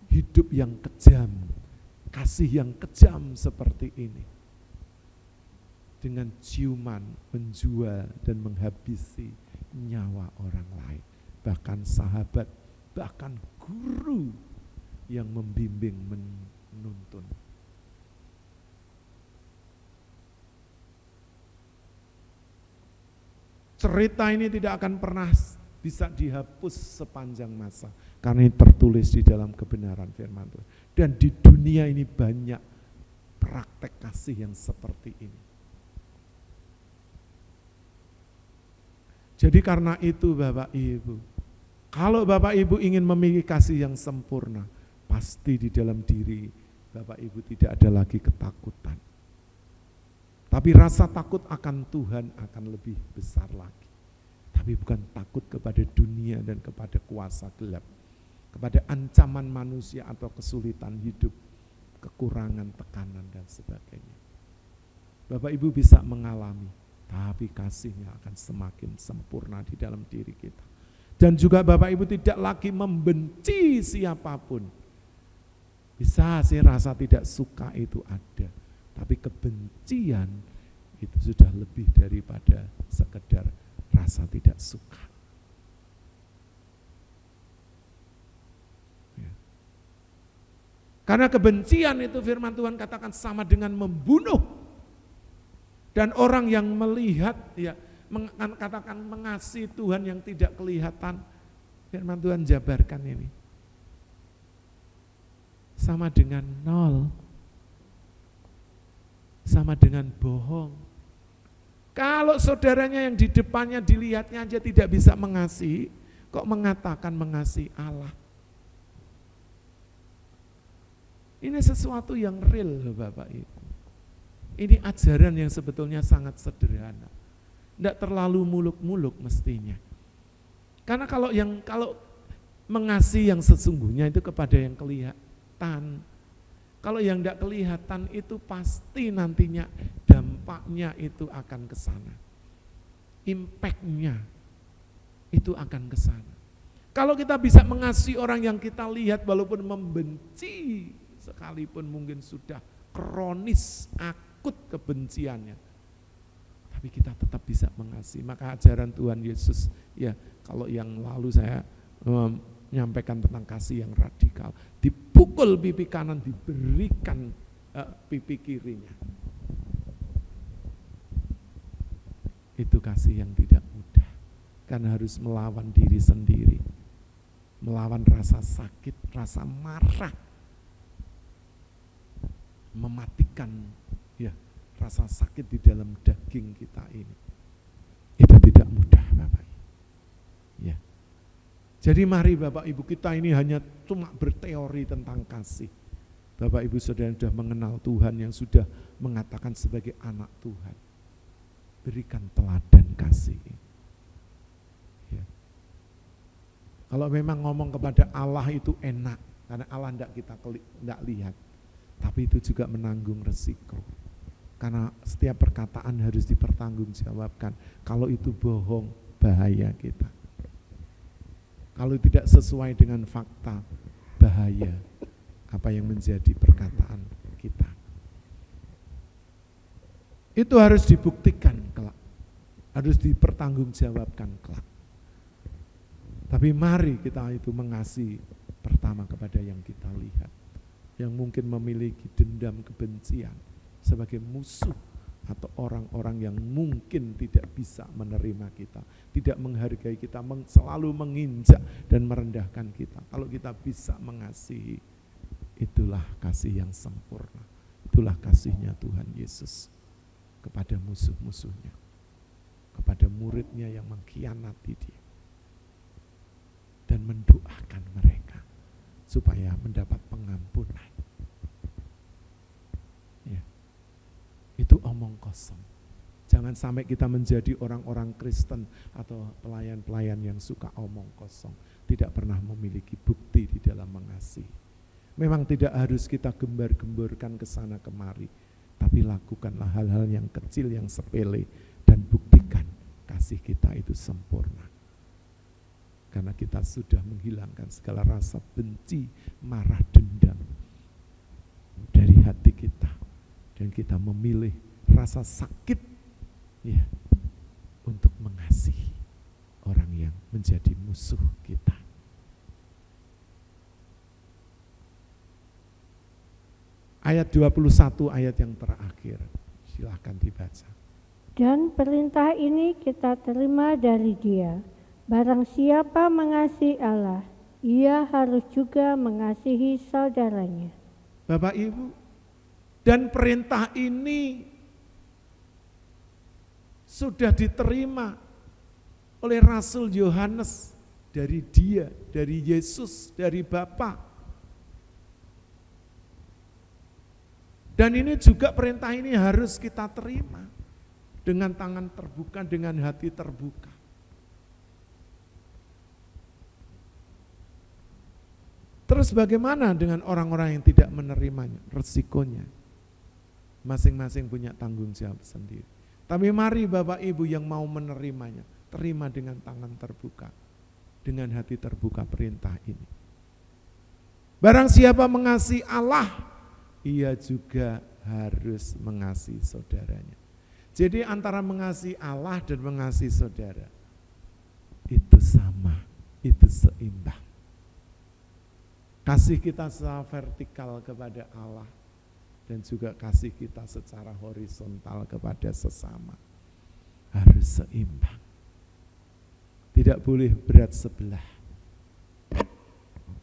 S1: hidup yang kejam kasih yang kejam seperti ini. Dengan ciuman menjual dan menghabisi nyawa orang lain. Bahkan sahabat, bahkan guru yang membimbing menuntun. Cerita ini tidak akan pernah bisa dihapus sepanjang masa. Karena ini tertulis di dalam kebenaran firman Tuhan. Dan di dunia ini banyak praktek kasih yang seperti ini. Jadi karena itu Bapak Ibu, kalau Bapak Ibu ingin memiliki kasih yang sempurna, pasti di dalam diri Bapak Ibu tidak ada lagi ketakutan. Tapi rasa takut akan Tuhan akan lebih besar lagi. Tapi bukan takut kepada dunia dan kepada kuasa gelap, kepada ancaman manusia atau kesulitan hidup, kekurangan, tekanan, dan sebagainya. Bapak Ibu bisa mengalami, tapi kasihnya akan semakin sempurna di dalam diri kita. Dan juga Bapak Ibu tidak lagi membenci siapapun. Bisa sih rasa tidak suka itu ada, tapi kebencian itu sudah lebih daripada sekedar rasa tidak suka. Ya. Karena kebencian itu firman Tuhan katakan sama dengan membunuh. Dan orang yang melihat, ya katakan mengasihi Tuhan yang tidak kelihatan, firman Tuhan jabarkan ini. Sama dengan nol. Sama dengan bohong. Kalau saudaranya yang di depannya dilihatnya aja tidak bisa mengasihi, kok mengatakan mengasihi Allah? Ini sesuatu yang real Bapak Ibu. Ini ajaran yang sebetulnya sangat sederhana. Tidak terlalu muluk-muluk mestinya. Karena kalau mengasihi yang sesungguhnya itu kepada yang kelihatan. Kalau yang tidak kelihatan itu pasti nantinya dampaknya itu akan ke sana. Impact-nya itu akan ke sana. Kalau kita bisa mengasihi orang yang kita lihat walaupun membenci sekalipun mungkin sudah kronis, akut kebenciannya. Tapi kita tetap bisa mengasihi. Maka ajaran Tuhan Yesus, ya kalau yang lalu saya menyampaikan tentang kasih yang radikal, dipukul pipi kanan, diberikan pipi kirinya. Itu kasih yang tidak mudah, karena harus melawan diri sendiri, melawan rasa sakit, rasa marah, mematikan ya rasa sakit di dalam daging kita ini. Itu tidak mudah Bapak. Ya. Jadi mari Bapak Ibu, kita ini hanya cuma berteori tentang kasih. Bapak Ibu Saudara yang sudah mengenal Tuhan, yang sudah mengatakan sebagai anak Tuhan, berikan teladan kasih. Ya. Kalau memang ngomong kepada Allah itu enak, karena Allah tidak lihat, tapi itu juga menanggung resiko. Karena setiap perkataan harus dipertanggungjawabkan. Kalau itu bohong, bahaya kita. Kalau tidak sesuai dengan fakta, bahaya apa yang menjadi perkataan kita. Itu harus dibuktikan kelak, harus dipertanggungjawabkan kelak. Tapi mari kita itu mengasihi pertama kepada yang kita lihat, yang mungkin memiliki dendam kebencian sebagai musuh, atau orang-orang yang mungkin tidak bisa menerima kita, tidak menghargai kita, selalu menginjak dan merendahkan kita. Kalau kita bisa mengasihi, itulah kasih yang sempurna. Itulah kasihnya Tuhan Yesus kepada musuh-musuhnya, kepada muridnya yang mengkhianati dia, dan mendoakan mereka supaya mendapat pengampunan. Ya. Itu omong kosong. Jangan sampai kita menjadi orang-orang Kristen atau pelayan-pelayan yang suka omong kosong, tidak pernah memiliki bukti di dalam mengasihi. Memang tidak harus kita gembar-gemborkan ke sana kemari, tapi lakukanlah hal-hal yang kecil, yang sepele, dan buktikan kasih kita itu sempurna. Karena kita sudah menghilangkan segala rasa benci, marah, dendam dari dan kita memilih rasa sakit ya untuk mengasihi orang yang menjadi musuh kita. Ayat 21, ayat yang terakhir, silahkan dibaca.
S3: Dan perintah ini kita terima dari Dia, barang siapa mengasihi Allah, ia harus juga mengasihi saudaranya.
S1: Bapak Ibu, dan perintah ini sudah diterima oleh Rasul Yohanes dari Dia, dari Yesus, dari Bapa. Dan ini juga perintah ini harus kita terima dengan tangan terbuka, dengan hati terbuka. Terus bagaimana dengan orang-orang yang tidak menerimanya? Resikonya masing-masing punya tanggung jawab sendiri. Tapi mari Bapak Ibu yang mau menerimanya, terima dengan tangan terbuka, dengan hati terbuka perintah ini. Barang siapa mengasihi Allah, ia juga harus mengasihi saudaranya. Jadi antara mengasihi Allah dan mengasihi saudara, itu sama, itu seimbang. Kasih kita secara vertikal kepada Allah dan juga kasih kita secara horizontal kepada sesama harus seimbang. Tidak boleh berat sebelah.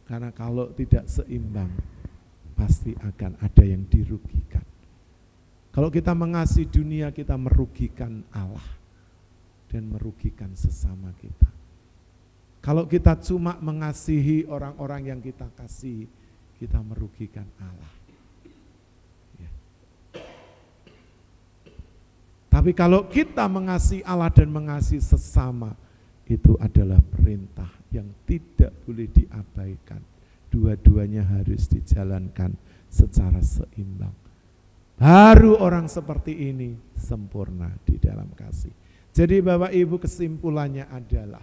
S1: Karena kalau tidak seimbang pasti akan ada yang dirugikan. Kalau kita mengasihi dunia, kita merugikan Allah dan merugikan sesama kita. Kalau kita cuma mengasihi orang-orang yang kita kasihi, kita merugikan Allah. Ya. Tapi kalau kita mengasihi Allah dan mengasihi sesama, itu adalah perintah yang tidak boleh diabaikan. Dua-duanya harus dijalankan secara seimbang. Baru orang seperti ini sempurna di dalam kasih. Jadi Bapak Ibu, kesimpulannya adalah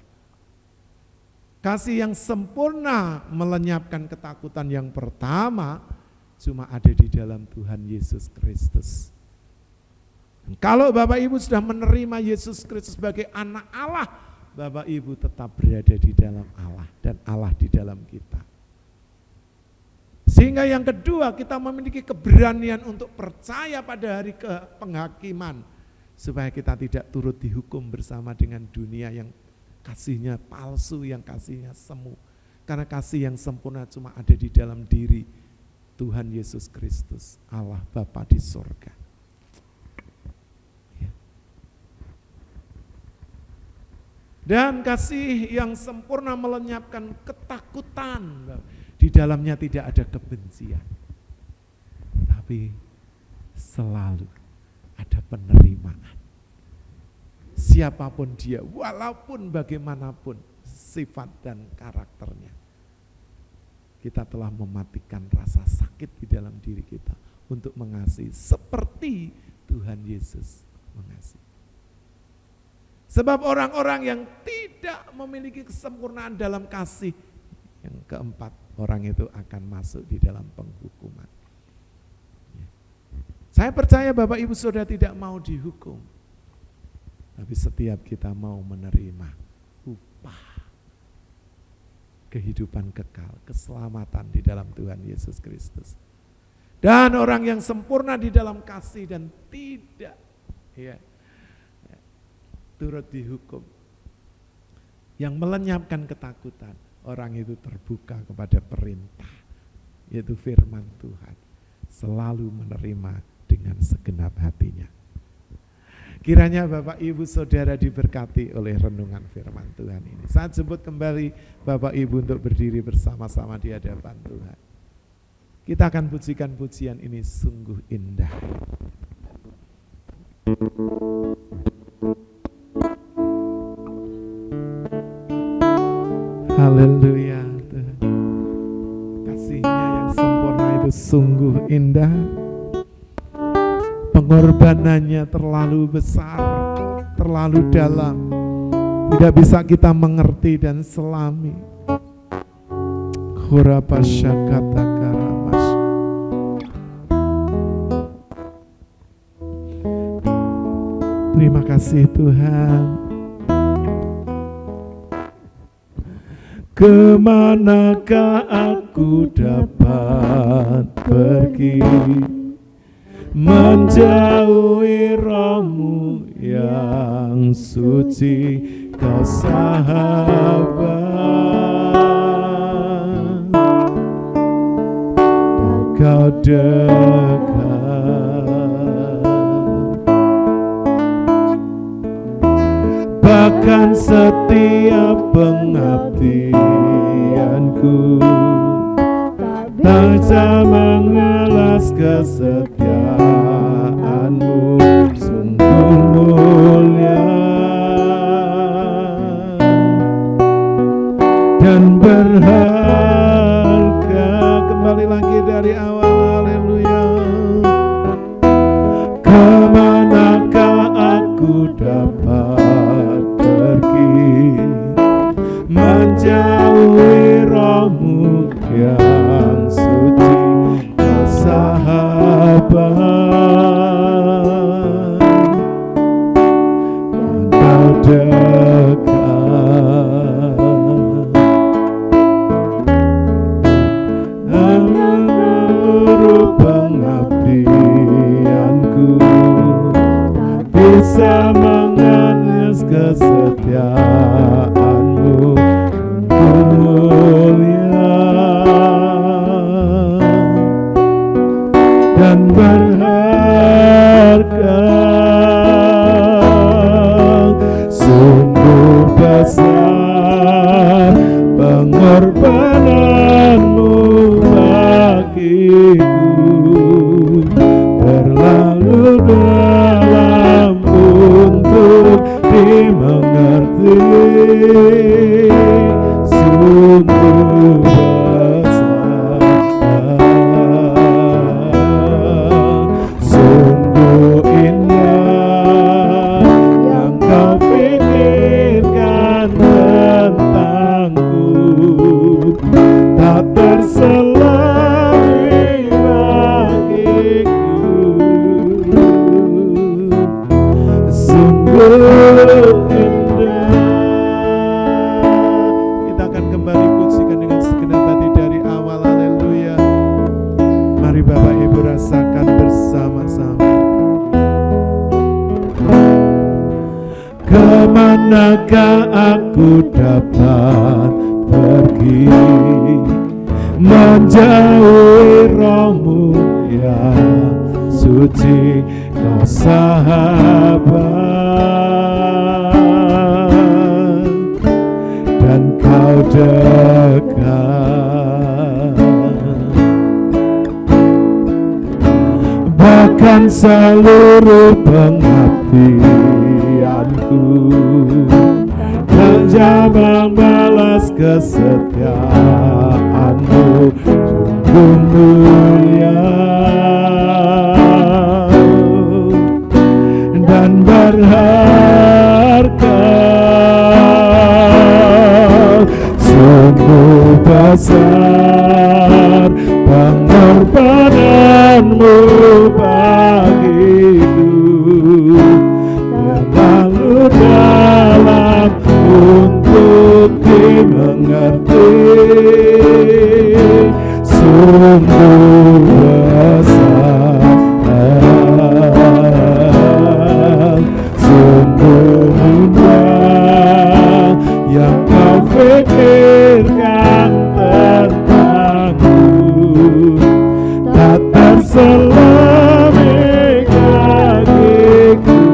S1: kasih yang sempurna melenyapkan ketakutan yang pertama cuma ada di dalam Tuhan Yesus Kristus. Dan kalau Bapak Ibu sudah menerima Yesus Kristus sebagai anak Allah, Bapak Ibu tetap berada di dalam Allah dan Allah di dalam kita. Sehingga yang kedua, kita memiliki keberanian untuk percaya pada hari penghakiman supaya kita tidak turut dihukum bersama dengan dunia yang kasihnya palsu, yang kasihnya semu. Karena kasih yang sempurna cuma ada di dalam diri Tuhan Yesus Kristus, Allah Bapa di surga. Ya. Dan kasih yang sempurna melenyapkan ketakutan. Di dalamnya tidak ada kebencian, tapi selalu ada penerimaan. Siapapun dia, walaupun bagaimanapun sifat dan karakternya, kita telah mematikan rasa sakit di dalam diri kita untuk mengasihi seperti Tuhan Yesus mengasihi. Sebab orang-orang yang tidak memiliki kesempurnaan dalam kasih, yang keempat, orang itu akan masuk di dalam penghukuman. Saya percaya Bapak Ibu Saudara tidak mau dihukum, tapi setiap kita mau menerima upah kehidupan kekal, keselamatan di dalam Tuhan Yesus Kristus. Dan orang yang sempurna di dalam kasih dan tidak turut dihukum, yang melenyapkan ketakutan, orang itu terbuka kepada perintah, yaitu firman Tuhan, selalu menerima dengan segenap hatinya. Kiranya Bapak Ibu Saudara diberkati oleh renungan firman Tuhan ini. Saya jemput kembali Bapak Ibu untuk berdiri bersama-sama di hadapan Tuhan. Kita akan pujikan pujian ini sungguh indah. Haleluya. Kasihnya yang sempurna itu sungguh indah. Pengorbanannya terlalu besar, terlalu dalam. Tidak bisa kita mengerti dan selami. kasih Tuhan. Kemanakah aku dapat pergi, menjauhi Roh-Mu yang suci, Kau sahabat, Kau dekat. Bahkan setiap pengabdianku tak bisa mengelas kesetiaan-Mu, sungguh mulia dan berharga. Kembali lagi dari awal, haleluya. Kemanakah aku dapat pergi, menjauhi Roh-Mu yang suci, Kau sahabat, Kau dekat. Seluruh pengabdianku bisa mengenes kesetiaan-Mu, Engkau mulia dan berharga. Sungguh besar pengorbanan-Mu bagiku, terlalu dalam untuk dimengerti. Sungguh besar, sungguh indah yang Kau pikirkan tentangku, tak terselami bagiku. Sungguh indah. Kita akan kembali pujikan dengan segenap hati dari awal, haleluya. Mari Bapak Ibu rasakan bersama-sama. Kemanakah aku dapat pergi, menjauhi Roh-Mu yang suci, Kau sahabat dan Kau dekat. Bahkan seluruh pengabdianku menjamah balas kesetiaan-Mu, sungguh mulia dan berharga. Sungguh besar pengorbanan-Mu bagiku, terlalu dalam untuk dimengerti. Sungguh besar, sungguh indah yang Kau pikirkan tentangku, tak terselami bagiku.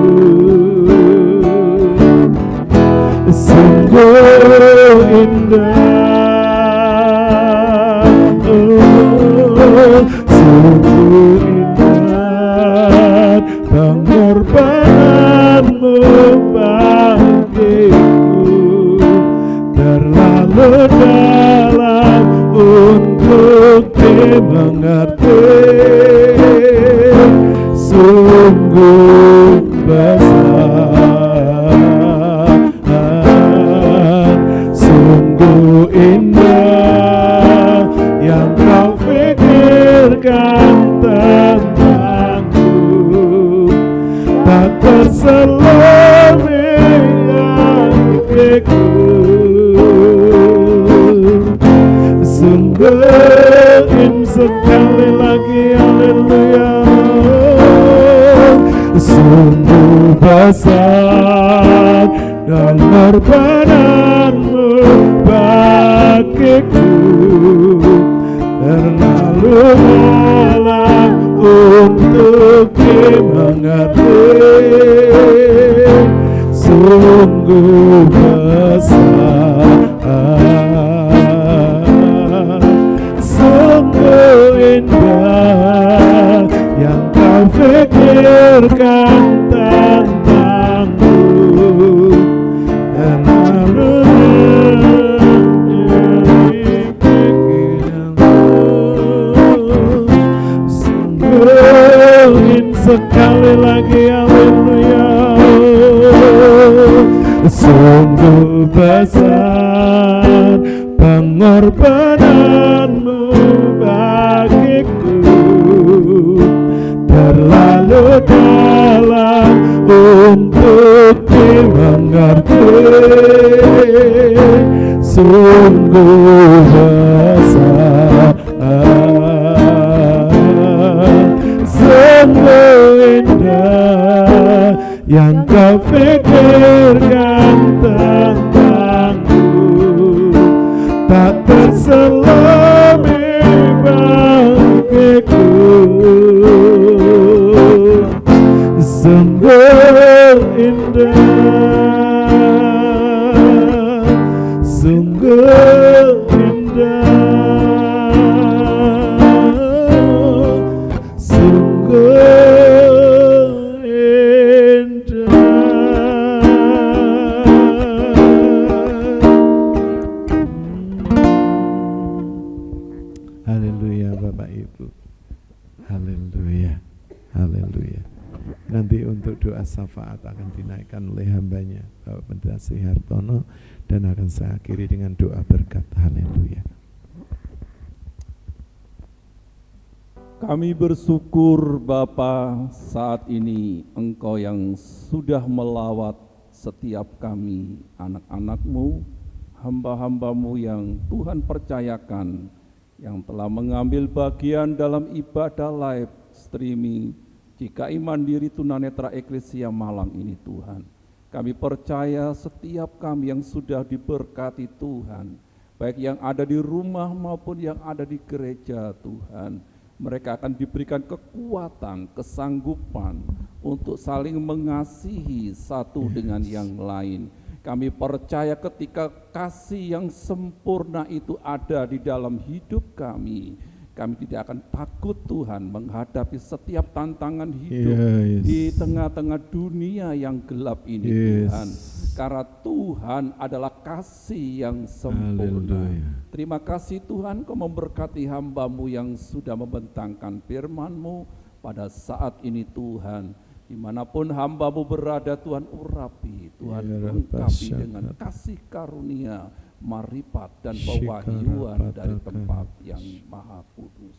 S1: Sungguh indah, sungguh indah pengorbanan-Mu bagiku, terlalu dalam untuk dimengerti. Sungguh besar, sungguh indah yang Kau pikirkan tentangku, tak terselami sekali lagi, haleluya. Sungguh besar dan berkenan-Mu bagiku, terlalu dalam untuk dimengerti. Sungguh besar, sungguh indah yang Kau pikirkan tentangku, terlalu sungguh sekali lagi, haleluya. Sungguh besar pengorbanan-Mu bagiku, terlalu dalam untuk dimengerti. Sungguh besar, sungguh indah yang Kau pikirkan tentangku, tak terselami bagiku. Sungguh indah, sungguh indah, sungguh nanti untuk doa syafaat akan dinaikkan oleh hambanya Bapak Pendeta Sri Hartono, dan akan saya akhiri dengan doa berkat. Haleluya.
S2: Kami bersyukur Bapa, saat ini Engkau yang sudah melawat setiap kami, anak-anak-Mu, hamba-hamba-Mu yang Tuhan percayakan, yang telah mengambil bagian dalam ibadah live streaming GKI Mandiri Tunanetra Eklesia Malang ini Tuhan. Kami percaya setiap kami yang sudah diberkati Tuhan, baik yang ada di rumah maupun yang ada di gereja Tuhan, mereka akan diberikan kekuatan, kesanggupan untuk saling mengasihi satu dengan yang lain. Kami percaya ketika kasih yang sempurna itu ada di dalam hidup kami, kami tidak akan takut Tuhan menghadapi setiap tantangan hidup di tengah-tengah dunia yang gelap ini Tuhan. Karena Tuhan adalah kasih yang sempurna. Haleluya. Terima kasih Tuhan, Kau memberkati hamba-Mu yang sudah membentangkan firman-Mu pada saat ini Tuhan. Dimanapun hamba-Mu berada Tuhan, urapi, Tuhan lengkapi dengan kasih karunia, marifat dan pewahyuan dari tempat yang maha kudus.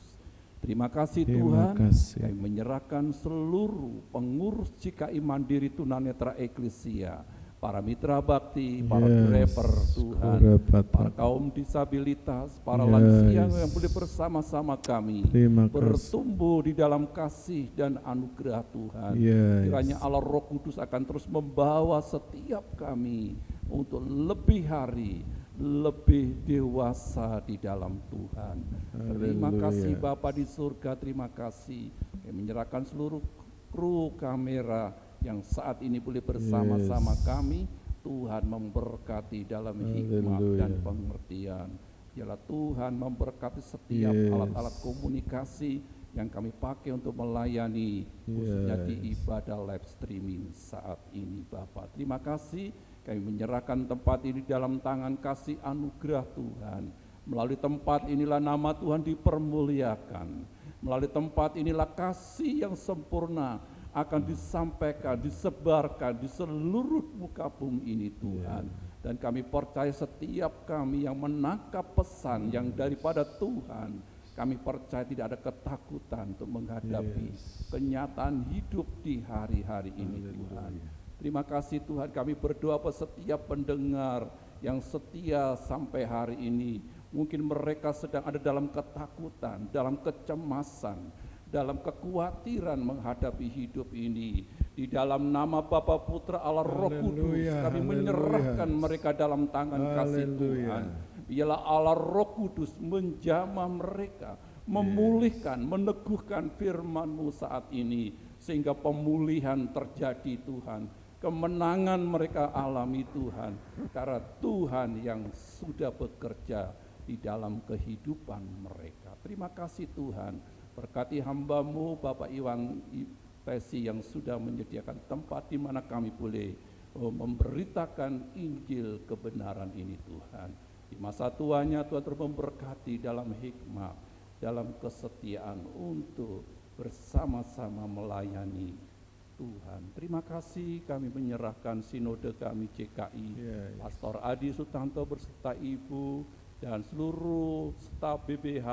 S2: Terima kasih Tuhan, kami menyerahkan seluruh pengurus GKI Mandiri Tunanetra Eklesia, para mitra bakti, para driver Tuhan, para kaum disabilitas, para lansia yang boleh bersama-sama kami bertumbuh di dalam kasih dan anugerah Tuhan. Kiranya Allah Roh Kudus akan terus membawa setiap kami untuk lebih hari, lebih dewasa di dalam Tuhan. Terima kasih Bapa di surga, terima kasih. Kami menyerahkan seluruh kru kamera yang saat ini boleh bersama-sama kami. Tuhan memberkati dalam hikmat dan pengertian. Biarlah Tuhan memberkati setiap alat-alat komunikasi yang kami pakai untuk melayani, khususnya di ibadah live streaming saat ini Bapa. Terima kasih. Kami menyerahkan tempat ini dalam tangan kasih anugerah Tuhan. Melalui tempat inilah nama Tuhan dipermuliakan. Melalui tempat inilah kasih yang sempurna akan disampaikan, disebarkan di seluruh muka bumi ini Tuhan. Dan kami percaya setiap kami yang menangkap pesan yang daripada Tuhan, kami percaya tidak ada ketakutan untuk menghadapi kenyataan hidup di hari-hari ini Tuhan. Terima kasih Tuhan, kami berdoa pada setiap pendengar yang setia sampai hari ini Mungkin mereka sedang ada dalam ketakutan, dalam kecemasan, dalam kekhawatiran menghadapi hidup ini. Di dalam nama Bapa, Putra, Allah, Roh Kudus, kami menyerahkan mereka dalam tangan kasih Tuhan. Biarlah Allah Roh Kudus menjamah mereka, memulihkan, meneguhkan firman-Mu saat ini, sehingga pemulihan terjadi Tuhan. Kemenangan mereka alami Tuhan, karena Tuhan yang sudah bekerja di dalam kehidupan mereka. Terima kasih Tuhan, berkati hamba-Mu Bapak Iwan Tesi yang sudah menyediakan tempat di mana kami boleh memberitakan Injil kebenaran ini Tuhan. Di masa tuanya Tuhan terus memberkati dalam hikmat, dalam kesetiaan untuk bersama-sama melayani Tuhan. Terima kasih, kami menyerahkan sinode kami CKI, Pastor Adi Sutanto beserta Ibu dan seluruh staf BBH.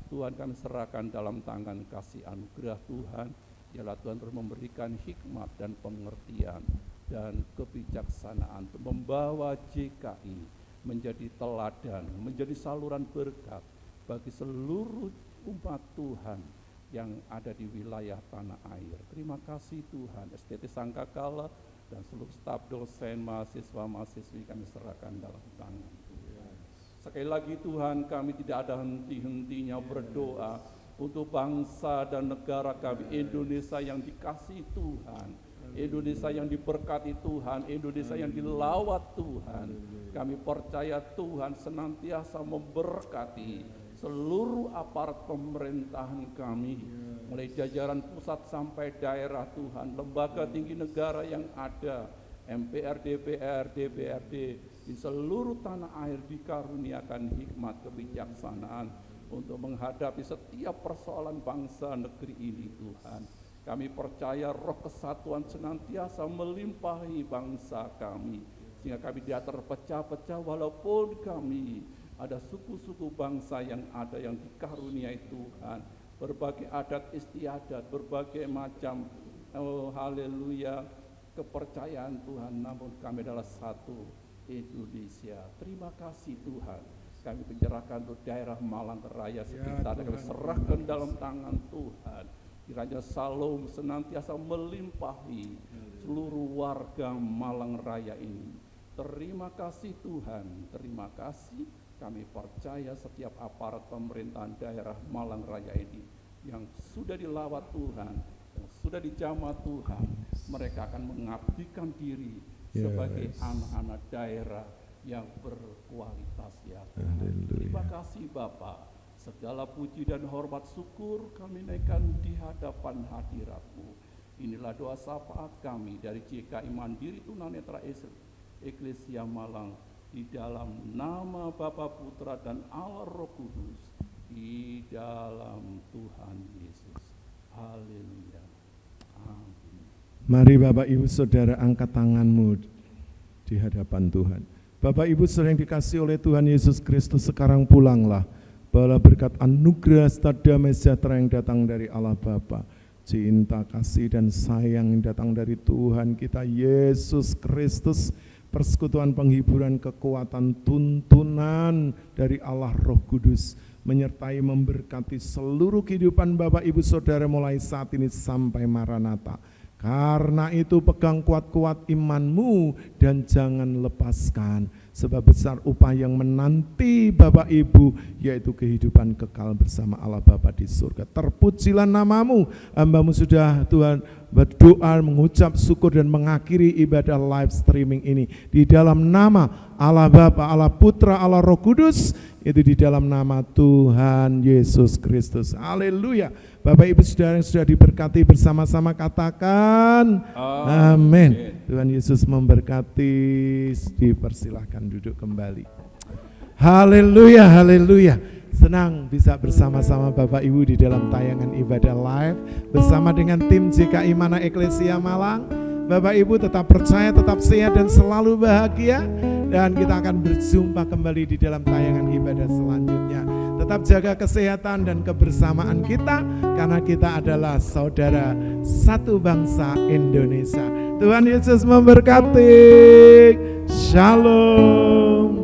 S2: Tuhan kami serahkan dalam tangan kasih anugerah Tuhan. Biarlah Tuhan terus memberikan hikmat dan pengertian dan kebijaksanaan untuk membawa JKI menjadi teladan, menjadi saluran berkat bagi seluruh umat Tuhan yang ada di wilayah tanah air. Terima kasih Tuhan, STT Sangkakala dan seluruh staf dosen, mahasiswa-mahasiswi kami serahkan dalam tangan. Sekali lagi Tuhan, kami tidak ada henti-hentinya berdoa untuk bangsa dan negara kami, Indonesia yang dikasihi Tuhan, Indonesia yang diberkati Tuhan, Indonesia yang dilawat Tuhan. Kami percaya Tuhan senantiasa memberkati seluruh aparat pemerintahan kami, mulai jajaran pusat sampai daerah Tuhan, lembaga tinggi negara yang ada, MPR, DPR, DPRD, di seluruh tanah air dikaruniakan hikmat kebijaksanaan untuk menghadapi setiap persoalan bangsa negeri ini Tuhan. Kami percaya roh kesatuan senantiasa melimpahi bangsa kami, sehingga kami tidak terpecah-pecah walaupun kami ada suku-suku bangsa yang ada yang dikaruniai Tuhan, berbagai adat istiadat, berbagai macam haleluya kepercayaan Tuhan, namun kami adalah satu Indonesia. Terima kasih Tuhan. Kami menyerahkan untuk daerah Malang Raya sekitar, kami serahkan dalam tangan Tuhan. Kiranya Salom senantiasa melimpahi seluruh warga Malang Raya ini. Terima kasih Tuhan, terima kasih. Kami percaya setiap aparat pemerintahan daerah Malang Raya ini yang sudah dilawat Tuhan, yang sudah dijamah Tuhan, mereka akan mengabdikan diri sebagai anak-anak daerah yang berkualitas ya Tuhan. Terima kasih Bapa, segala puji dan hormat syukur kami naikkan di hadapan hadirat-Mu. Inilah doa syafaat kami dari JKI Mandiri Tunanetra Eklesia Malang, di dalam nama Bapa, Putra dan Allah Roh Kudus, di dalam Tuhan Yesus. Haleluya. Amin.
S1: Mari Bapak Ibu Saudara angkat tanganmu di hadapan Tuhan. Bapak Ibu Saudara yang dikasihi oleh Tuhan Yesus Kristus, sekarang pulanglah. Bawalah berkat anugerah serta damai sejahtera yang datang dari Allah Bapa, cinta, kasih dan sayang yang datang dari Tuhan kita Yesus Kristus, persekutuan penghiburan, kekuatan, tuntunan dari Allah Roh Kudus, menyertai memberkati seluruh kehidupan Bapak Ibu Saudara mulai saat ini sampai Maranatha. Karena itu pegang kuat-kuat imanmu dan jangan lepaskan, sebab besar upah yang menanti Bapak Ibu, yaitu kehidupan kekal bersama Allah Bapa di surga. Terpujilah namamu, hamba-Mu sudah Tuhan berdoa, mengucap syukur dan mengakhiri ibadah live streaming ini di dalam nama Allah Bapa, Allah Putra, Allah Roh Kudus, itu di dalam nama Tuhan Yesus Kristus. Haleluya. Bapak Ibu Saudara yang sudah diberkati bersama-sama katakan amin. Tuhan Yesus memberkati. Dipersilahkan duduk kembali. Haleluya, haleluya. Senang bisa bersama-sama Bapak Ibu di dalam tayangan ibadah live bersama dengan tim JKI Mana Eklesia Malang. Bapak Ibu tetap percaya, tetap sehat dan selalu bahagia, dan kita akan berjumpa kembali di dalam tayangan ibadah selanjutnya. Tetap jaga kesehatan dan kebersamaan kita, karena kita adalah saudara satu bangsa Indonesia. Tuhan Yesus memberkati. Shalom.